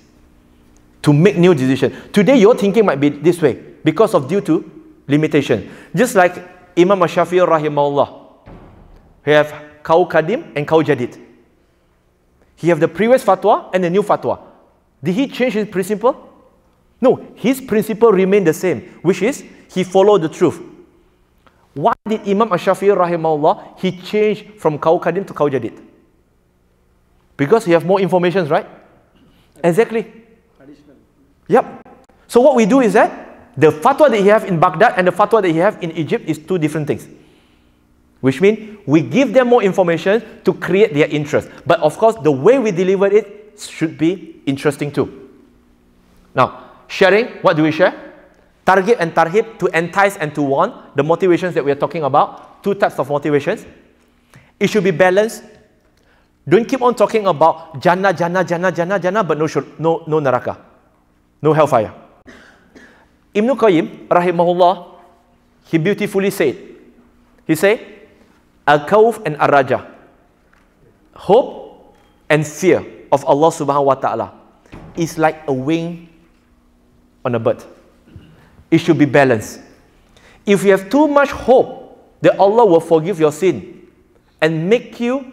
Today, your thinking might be this way because of due to limitation. Just like Imam Shafi'i rahimahullah. He have Qaul Qadim and Qaul Jadid. He have the previous fatwa and the new fatwa. Did he change his principle? No, his principle remained the same, which is he followed the truth. Why did Imam Shafi'i rahimahullah, he changed from Qaul Qadim to Qaul Jadid? Because he have more information, right? Exactly. Yep. So what we do is that the fatwa that he have in Baghdad and the fatwa that he have in Egypt is two different things. Which means we give them more information to create their interest. But of course, the way we deliver it should be interesting too. Now, sharing, what do we share? Targhib and tarhib, to entice and to warn, the motivations that we are talking about, two types of motivations. It should be balanced Don't keep on talking about Jannah, Jannah, Jannah, Jannah, Jannah, but no neraka. No hellfire. Ibn Qayyim, rahimahullah, he beautifully said, he said, Al-Khawf and Ar-Raja, hope and fear of Allah subhanahu wa ta'ala is like a wing on a bird. It should be balanced. If you have too much hope that Allah will forgive your sin and make you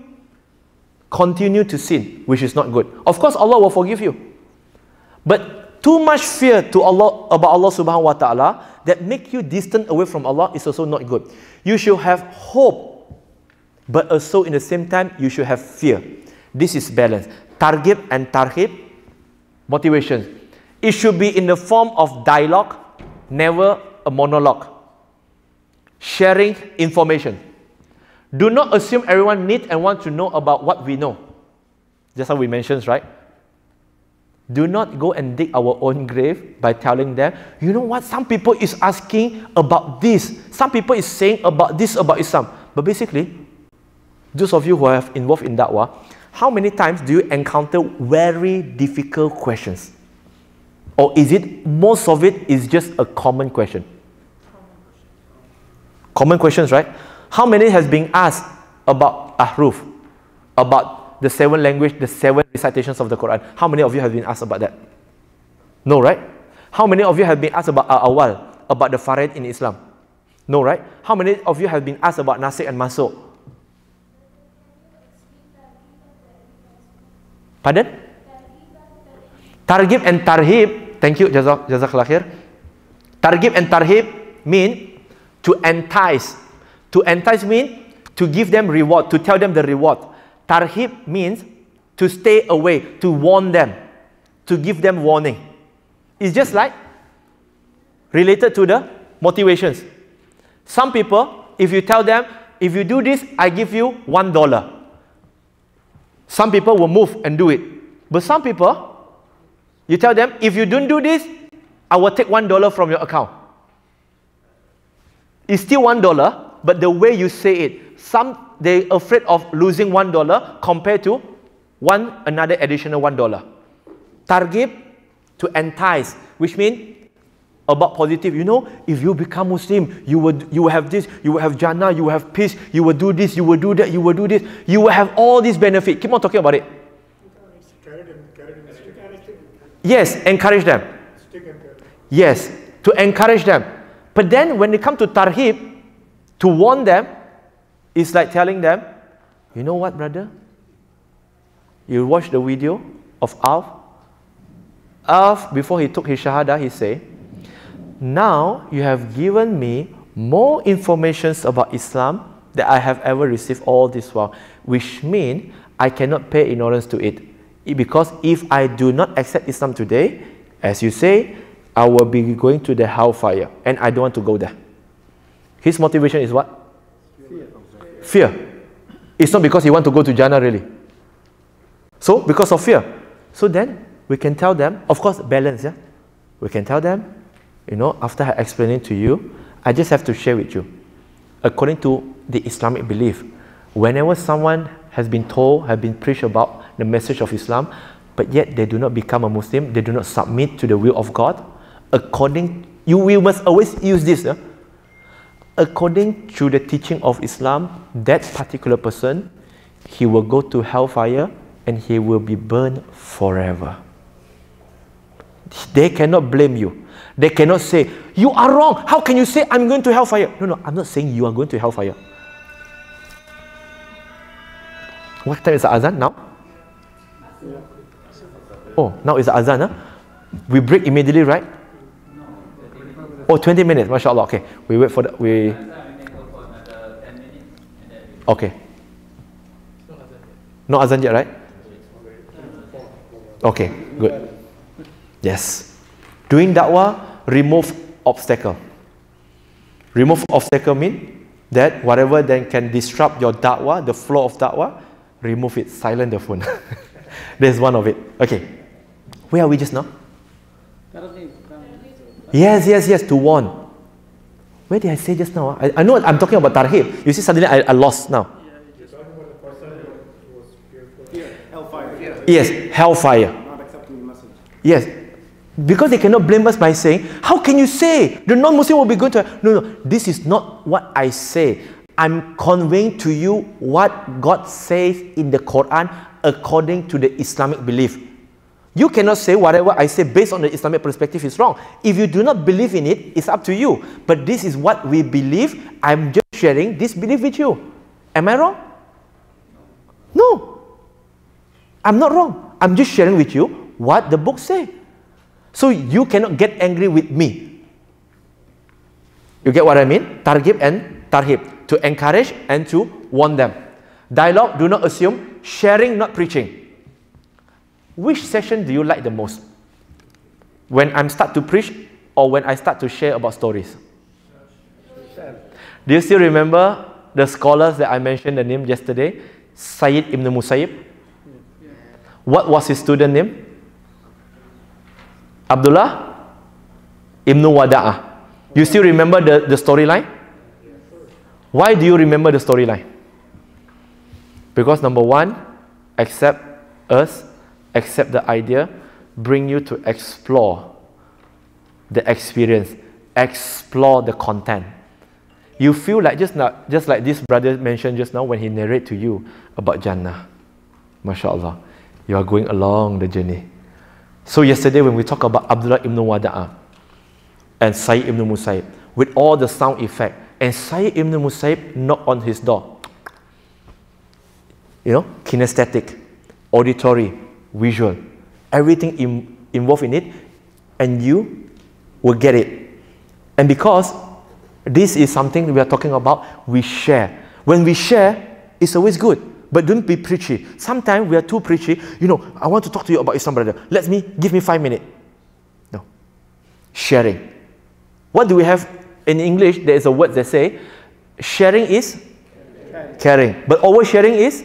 continue to sin, which is not good. Of course, Allah will forgive you. But too much fear to Allah about Allah subhanahu wa ta'ala that make you distant away from Allah is also not good. You should have hope, but also in the same time, you should have fear. This is balance. Targhib and tarhib, motivation. It should be in the form of dialogue, never a monologue. Sharing information. Do not assume everyone needs and wants to know about what we know. Just how we mentioned, right? Do not go and dig our own grave by telling them, you know what, some people is asking about this. Some people is saying about this about Islam. But basically, those of you who have involved in da'wah, how many times do you encounter very difficult questions? Or is it, most of it is just a common question? Common questions, right? How many has been asked about Ahruf, about the 7 language, the 7 recitations of the Quran? How many of you have been asked about that? No, right? How many of you have been asked about Al-Awwal, about the Faraid in Islam? No, right? How many of you have been asked about Nasik and Masuk? Pardon? Targhib and Tarhib, thank you, Jazakallah khair. Targhib and Tarhib mean to entice. To entice means to give them reward, to tell them the reward. Tarhib means to stay away, to warn them, to give them warning. It's just like related to the motivations. Some people, if you tell them, if you do this, I give you $1. Some people will move and do it. But some people, you tell them, if you don't do this, I will take $1 from your account. It's still $1, but the way you say it, they're afraid of losing $1 compared to another additional $1. Targhib, to entice, which means about positive. You know, if you become Muslim, you will have this, you will have Jannah, you will have peace, you will do this, you will do that, you will do this, you will have all these benefits. Keep on talking about it. Yes, encourage them. Yes, to encourage them. But then when they come to Tarhib, to warn them, it's like telling them, you know what, brother? You watch the video of Alf. Alf, before he took his Shahada, he said, now you have given me more information about Islam that I have ever received all this while, which means I cannot pay ignorance to it. Because if I do not accept Islam today, as you say, I will be going to the hellfire, and I don't want to go there. His motivation is what? Fear. It's not because he wants to go to Jannah really. So, because of fear. So then, we can tell them, of course, balance, yeah? We can tell them, you know, after I explain it to you, I just have to share with you. According to the Islamic belief, whenever someone has been told, has been preached about the message of Islam, but yet they do not become a Muslim, they do not submit to the will of God, we must always use this, yeah? According to the teaching of Islam, that particular person, he will go to hellfire and he will be burned forever. They cannot blame you. They cannot say, you are wrong. How can you say I'm going to hellfire? No, I'm not saying you are going to hellfire. What time is the azan now? Oh, now is the azan, huh? We break immediately, right? Oh, 20 minutes, mashallah. Okay, we wait for the, okay. No azan yet, right? Okay, good. Yes. Doing da'wah, remove obstacle. Remove obstacle means that whatever then can disrupt your da'wah, the flow of da'wah, remove it, silent the phone. There's one of it. Okay. Where are we just now? Yes, to warn. Where did I say just now? I know I'm talking about Tarhib. You see, suddenly I lost now. Yes, hellfire. Not accepting the message. Yes. Because they cannot blame us by saying, how can you say the non-Muslim will be going to hell? No, no. This is not what I say. I'm conveying to you what God says in the Quran according to the Islamic belief. You cannot say whatever I say based on the Islamic perspective is wrong. If you do not believe in it, it's up to you. But this is what we believe. I'm just sharing this belief with you. Am I wrong? No. I'm not wrong. I'm just sharing with you what the book says. So you cannot get angry with me. You get what I mean? Targhib and tarhib. To encourage and to warn them. Dialogue, do not assume. Sharing, not preaching. Which session do you like the most? When I start to preach or when I start to share about stories? Do you still remember the scholars that I mentioned the name yesterday? Sayyid Ibn Musayyib. What was his student name? Abdullah Ibn Wada'ah. You still remember the storyline? Why do you remember the storyline? Because number one, accept us, accept the idea, bring you to explore the experience, explore the content. You feel like just like this brother mentioned just now when he narrated to you about Jannah. MashaAllah. You are going along the journey. So yesterday when we talk about Abdullah ibn Wada'ah and Sayyid ibn Musayyib with all the sound effect, and Sayyid ibn Musayyib knocked on his door. You know, kinesthetic, auditory, visual, everything involved in it, and you will get it. And because this is something we are talking about, we share. When we share, it's always good. But don't be preachy. Sometimes we are too preachy. You know, I want to talk to you about Islam, brother. Give me 5 minutes. No. Sharing. What do we have in English? There is a word that say, sharing is caring. But oversharing is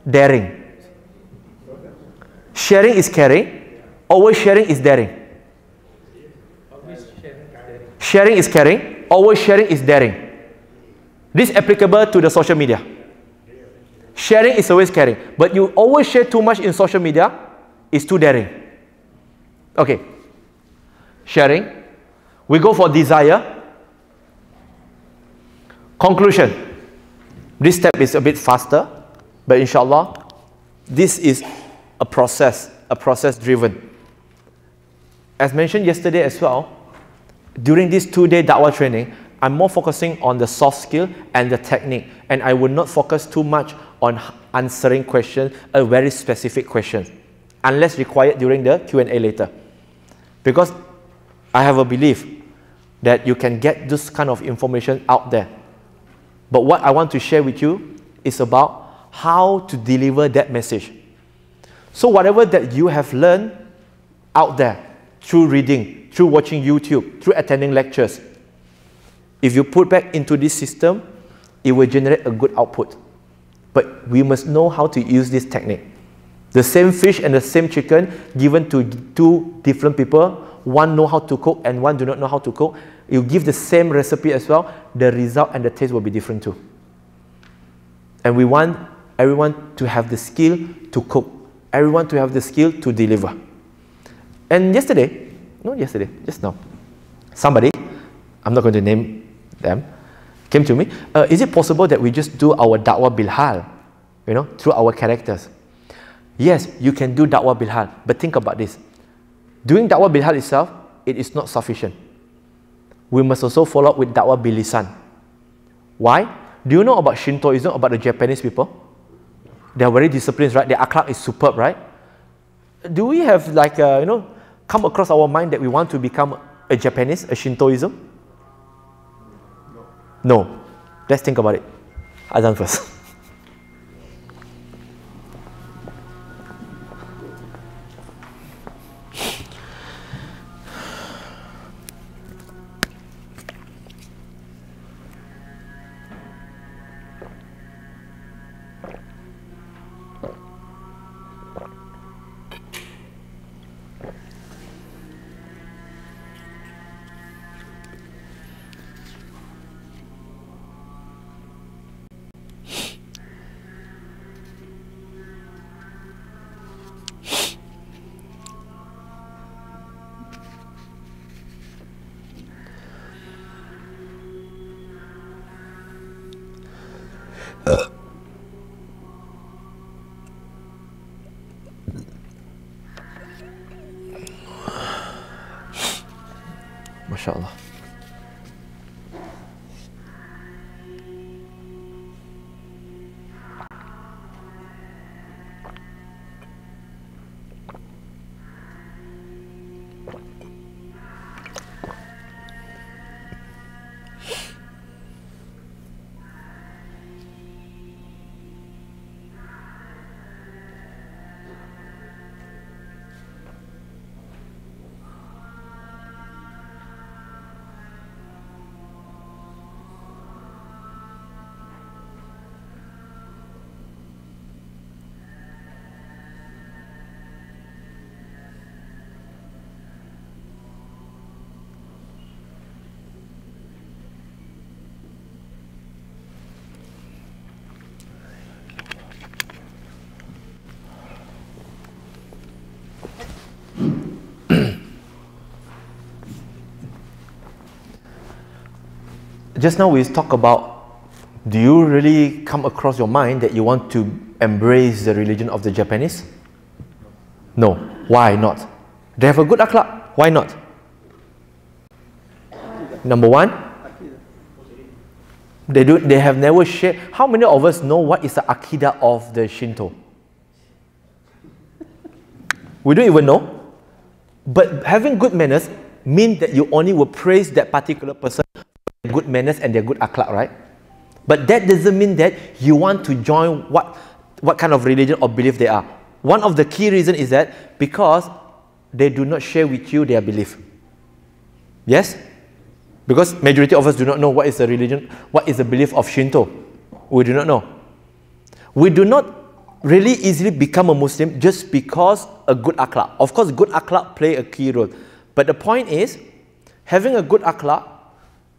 daring. Sharing is caring. Oversharing is daring. Sharing is caring. Oversharing is daring. This is applicable to the social media. Sharing is always caring. But you overshare too much in social media, it's too daring. Okay. Sharing. We go for desire. Conclusion. This step is a bit faster, but inshallah, this is a process driven. As mentioned yesterday as well, during this 2-day da'wah training, I'm more focusing on the soft skill and the technique, and I will not focus too much on answering questions, a very specific question, unless required during the Q&A later. Because I have a belief that you can get this kind of information out there. But what I want to share with you is about how to deliver that message. So whatever that you have learned out there, through reading, through watching YouTube, through attending lectures, if you put back into this system, it will generate a good output. But we must know how to use this technique. The same fish and the same chicken given to 2 different people, one know how to cook and one do not know how to cook. You give the same recipe as well, the result and the taste will be different too. And we want everyone to have the skill to cook, everyone to have the skill to deliver. And just now, somebody, I'm not going to name them, came to me, is it possible that we just do our da'wah bilhal, you know, through our characters? Yes, you can do da'wah bilhal, but think about this. Doing da'wah bilhal itself, it is not sufficient. We must also follow up with da'wah bilisan. Why? Do you know about Shintoism, about the Japanese people? They are very disciplined, right? Their akhlaq is superb, right? Do we have like, you know, come across our mind that we want to become a Japanese, a Shintoism? No. Let's think about it. Azan first. MashaAllah. Just now we talk about, do you really come across your mind that you want to embrace the religion of the Japanese? No. Why not? They have a good akhlaq. Why not? Number one, they have never shared. How many of us know what is the akidah of the Shinto? We don't even know. But having good manners means that you only will praise that particular person for their good manners and their good akhlaq, right? But that doesn't mean that you want to join what kind of religion or belief they are. One of the key reasons is that because they do not share with you their belief. Yes? Because majority of us do not know what is the religion, what is the belief of Shinto. We do not know. We do not really easily become a Muslim just because a good akhlaq. Of course, good akhlaq play a key role. But the point is, having a good akhlaq,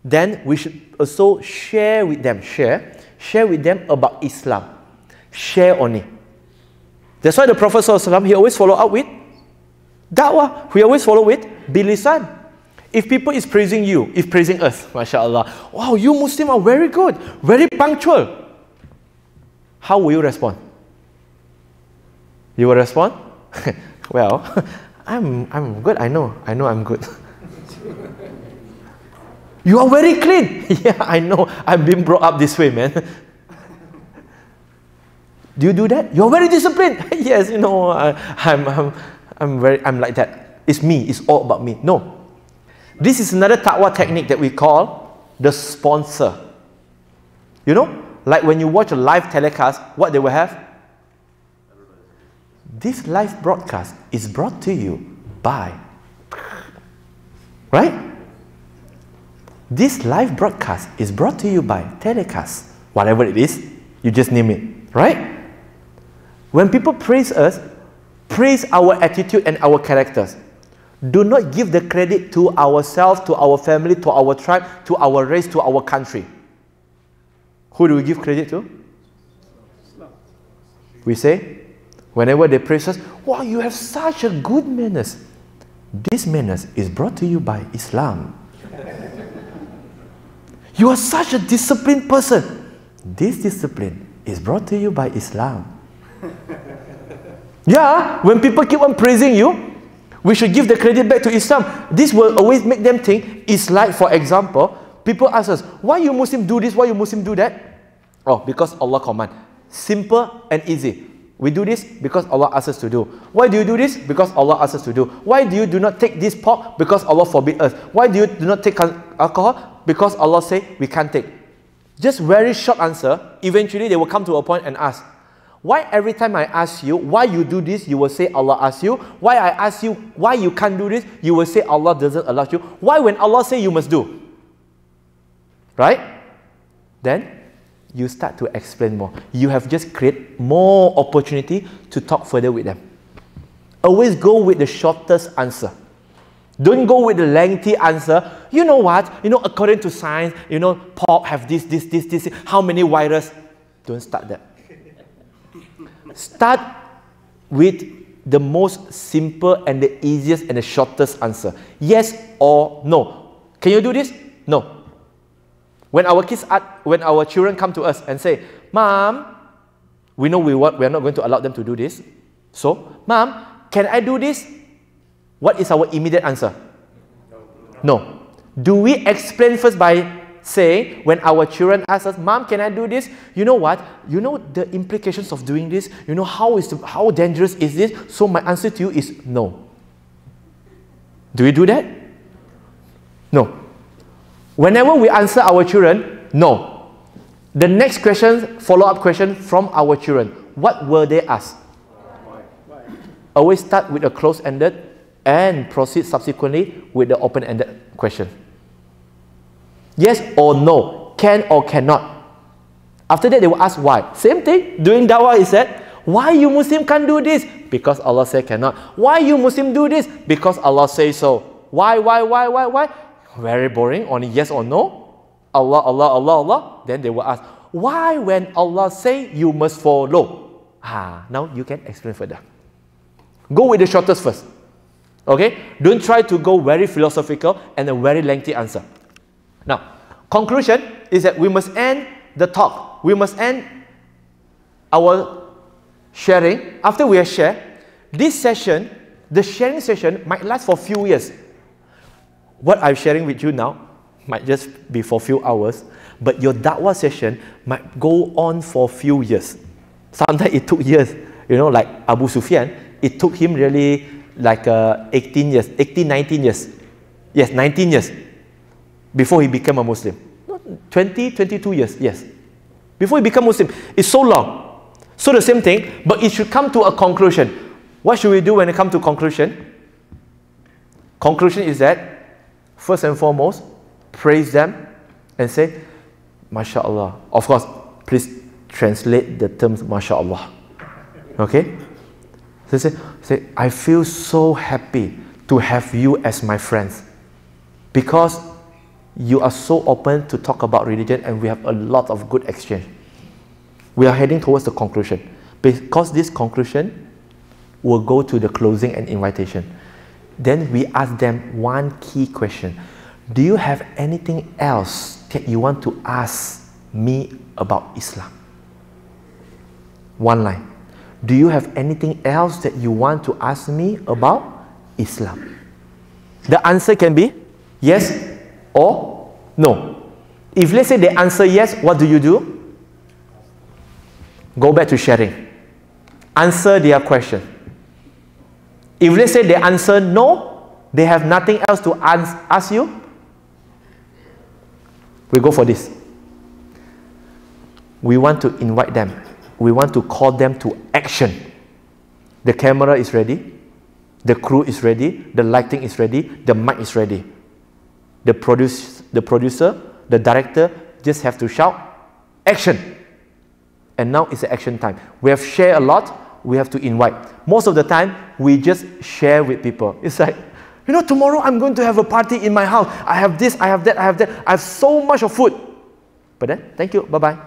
then we should also share with them, share with them about Islam. Share only. That's why the Prophet ﷺ, he always follow up with da'wah. We always follow with bilisan. If people is praising you, if praising us, mashallah, wow, you Muslim are very good, very punctual. How will you respond? You will respond, well, I'm good. I know I'm good. You are very clean. Yeah, I know. I've been brought up this way, man. Do you do that? You're very disciplined. Yes, you know, I'm like that. It's me. It's all about me. No. This is another taqwa technique that we call the sponsor. You know, like when you watch a live telecast, what they will have? This live broadcast is brought to you by, right? This live broadcast is brought to you by telecast. Whatever it is, you just name it, right? When people praise us, praise our attitude and our characters. Do not give the credit to ourselves, to our family, to our tribe, to our race, to our country. Who do we give credit to? We say, whenever they praise us, wow, you have such a good manners. This manners is brought to you by Islam. You are such a disciplined person. This discipline is brought to you by Islam. Yeah, when people keep on praising you, we should give the credit back to Islam. This will always make them think it's like, for example, people ask us, why you Muslim do this, why you Muslim do that? Oh, because Allah command. Simple and easy. We do this because Allah asks us to do. Why do you do this? Because Allah asks us to do. Why do you do not take this pork? Because Allah forbid us. Why do you do not take alcohol? Because Allah say we can't take. Just very short answer. Eventually they will come to a point and ask, why every time I ask you why you do this, you will say Allah asks you. Why I ask you why you can't do this, you will say Allah doesn't allow you. Why when Allah say you must do? Right? Then you start to explain more. You have just created more opportunity to talk further with them. Always go with the shortest answer. Don't go with the lengthy answer. You know what? You know, according to science, you know, pork have this, how many virus? Don't start that. Start with the most simple and the easiest and the shortest answer. Yes or no. Can you do this? No. When our children come to us and say, Mom, we know we are not going to allow them to do this. So, Mom, can I do this? What is our immediate answer? No. Do we explain first by saying, when our children ask us, Mom, can I do this? You know what? You know the implications of doing this? You know how dangerous is this? So my answer to you is no. Do we do that? No. Whenever we answer our children, no. The next question, follow-up question from our children. What will they ask? Why? Always start with a close-ended and proceed subsequently with the open-ended question. Yes or no, can or cannot. After that, they will ask why. Same thing, during dawah is said, why you Muslim can't do this? Because Allah said cannot. Why you Muslim do this? Because Allah says so. Why? Very boring, only yes or no. Allah. Then they will ask, why when Allah say you must follow? Now you can explain further. Go with the shortest first. Okay? Don't try to go very philosophical and a very lengthy answer. Now, conclusion is that we must end the talk. We must end our sharing. After we have shared, this session, the sharing session might last for a few years. What I'm sharing with you now might just be for a few hours, but your da'wah session might go on for a few years. Sometimes it took years. You know, like Abu Sufyan, it took him really like 19 years. Yes, 19 years. Before he became a Muslim. 22 years, yes. Before he became Muslim. It's so long. So the same thing, but it should come to a conclusion. What should we do when it comes to conclusion? Conclusion is that, first and foremost, praise them and say, MashaAllah. Of course, please translate the terms MashaAllah. Okay? So say, I feel so happy to have you as my friends. Because you are so open to talk about religion and we have a lot of good exchange. We are heading towards the conclusion. Because this conclusion will go to the closing and invitation. Then we ask them one key question. Do you have anything else that you want to ask me about Islam? One line. Do you have anything else that you want to ask me about Islam? The answer can be yes or no. If let's say they answer yes, what do? Go back to sharing. Answer their question. If let's say they answer no, they have nothing else to ask you, we go for this. We want to invite them. We want to call them to action. The camera is ready. The crew is ready. The lighting is ready. The mic is ready. The producer, the director just have to shout, action. And now it's the action time. We have shared a lot. We have to invite. Most of the time, we just share with people. It's like, you know, tomorrow I'm going to have a party in my house. I have this, I have that, I have that. I have so much of food. But then, thank you, bye-bye.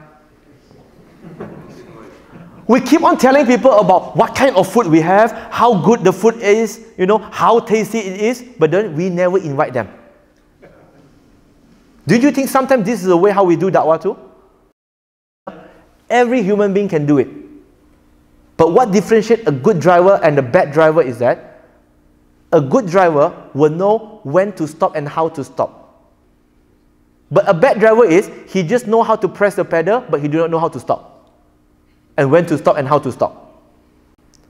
We keep on telling people about what kind of food we have, how good the food is, you know, how tasty it is, but then we never invite them. Do you think sometimes this is the way how we do da'wah too? Every human being can do it. But what differentiates a good driver and a bad driver is that a good driver will know when to stop and how to stop. But a bad driver is, he just knows how to press the pedal, but he do not know how to stop. And when to stop and how to stop.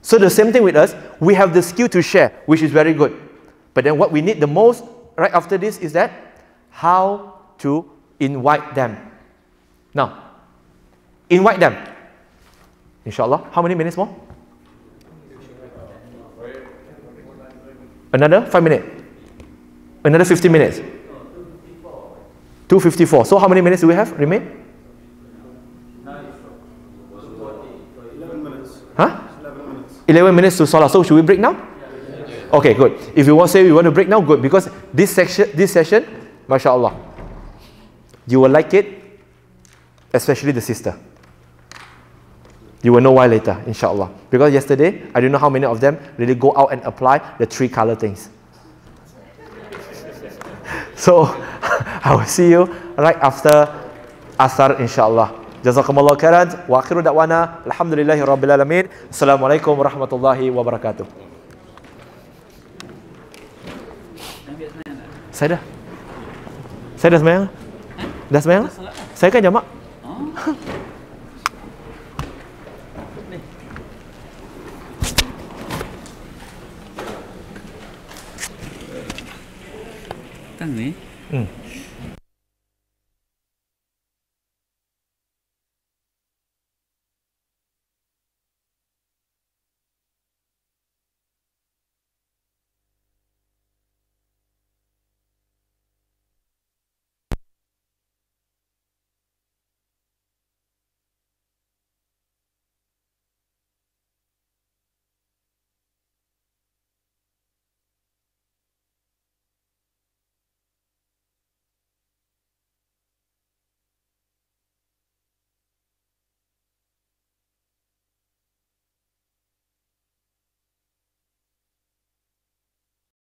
So the same thing with us, we have the skill to share, which is very good. But then what we need the most right after this is that, how to invite them. Now, invite them. Inshallah. How many minutes more? Another 5 minutes. Another 15 minutes. 2:54. So how many minutes do we have remain? 11 minutes to Salah. So should we break now? Okay, good. If you want to say you want to break now, good. Because this session, MashaAllah, you will like it, especially the sister. You will know why later, inshallah. Because yesterday, I don't know how many of them really go out and apply the 3 color things. So, I will see you right after Asar, inshallah. Jazakumullah khairan. Wa akhiru da'wana. Alhamdulillahi rabbil alamin. Assalamualaikum warahmatullahi wabarakatuh. Saya dah. Saya dah sembahyang. Dah sembahyang? Saya kan jamak. Tang ni.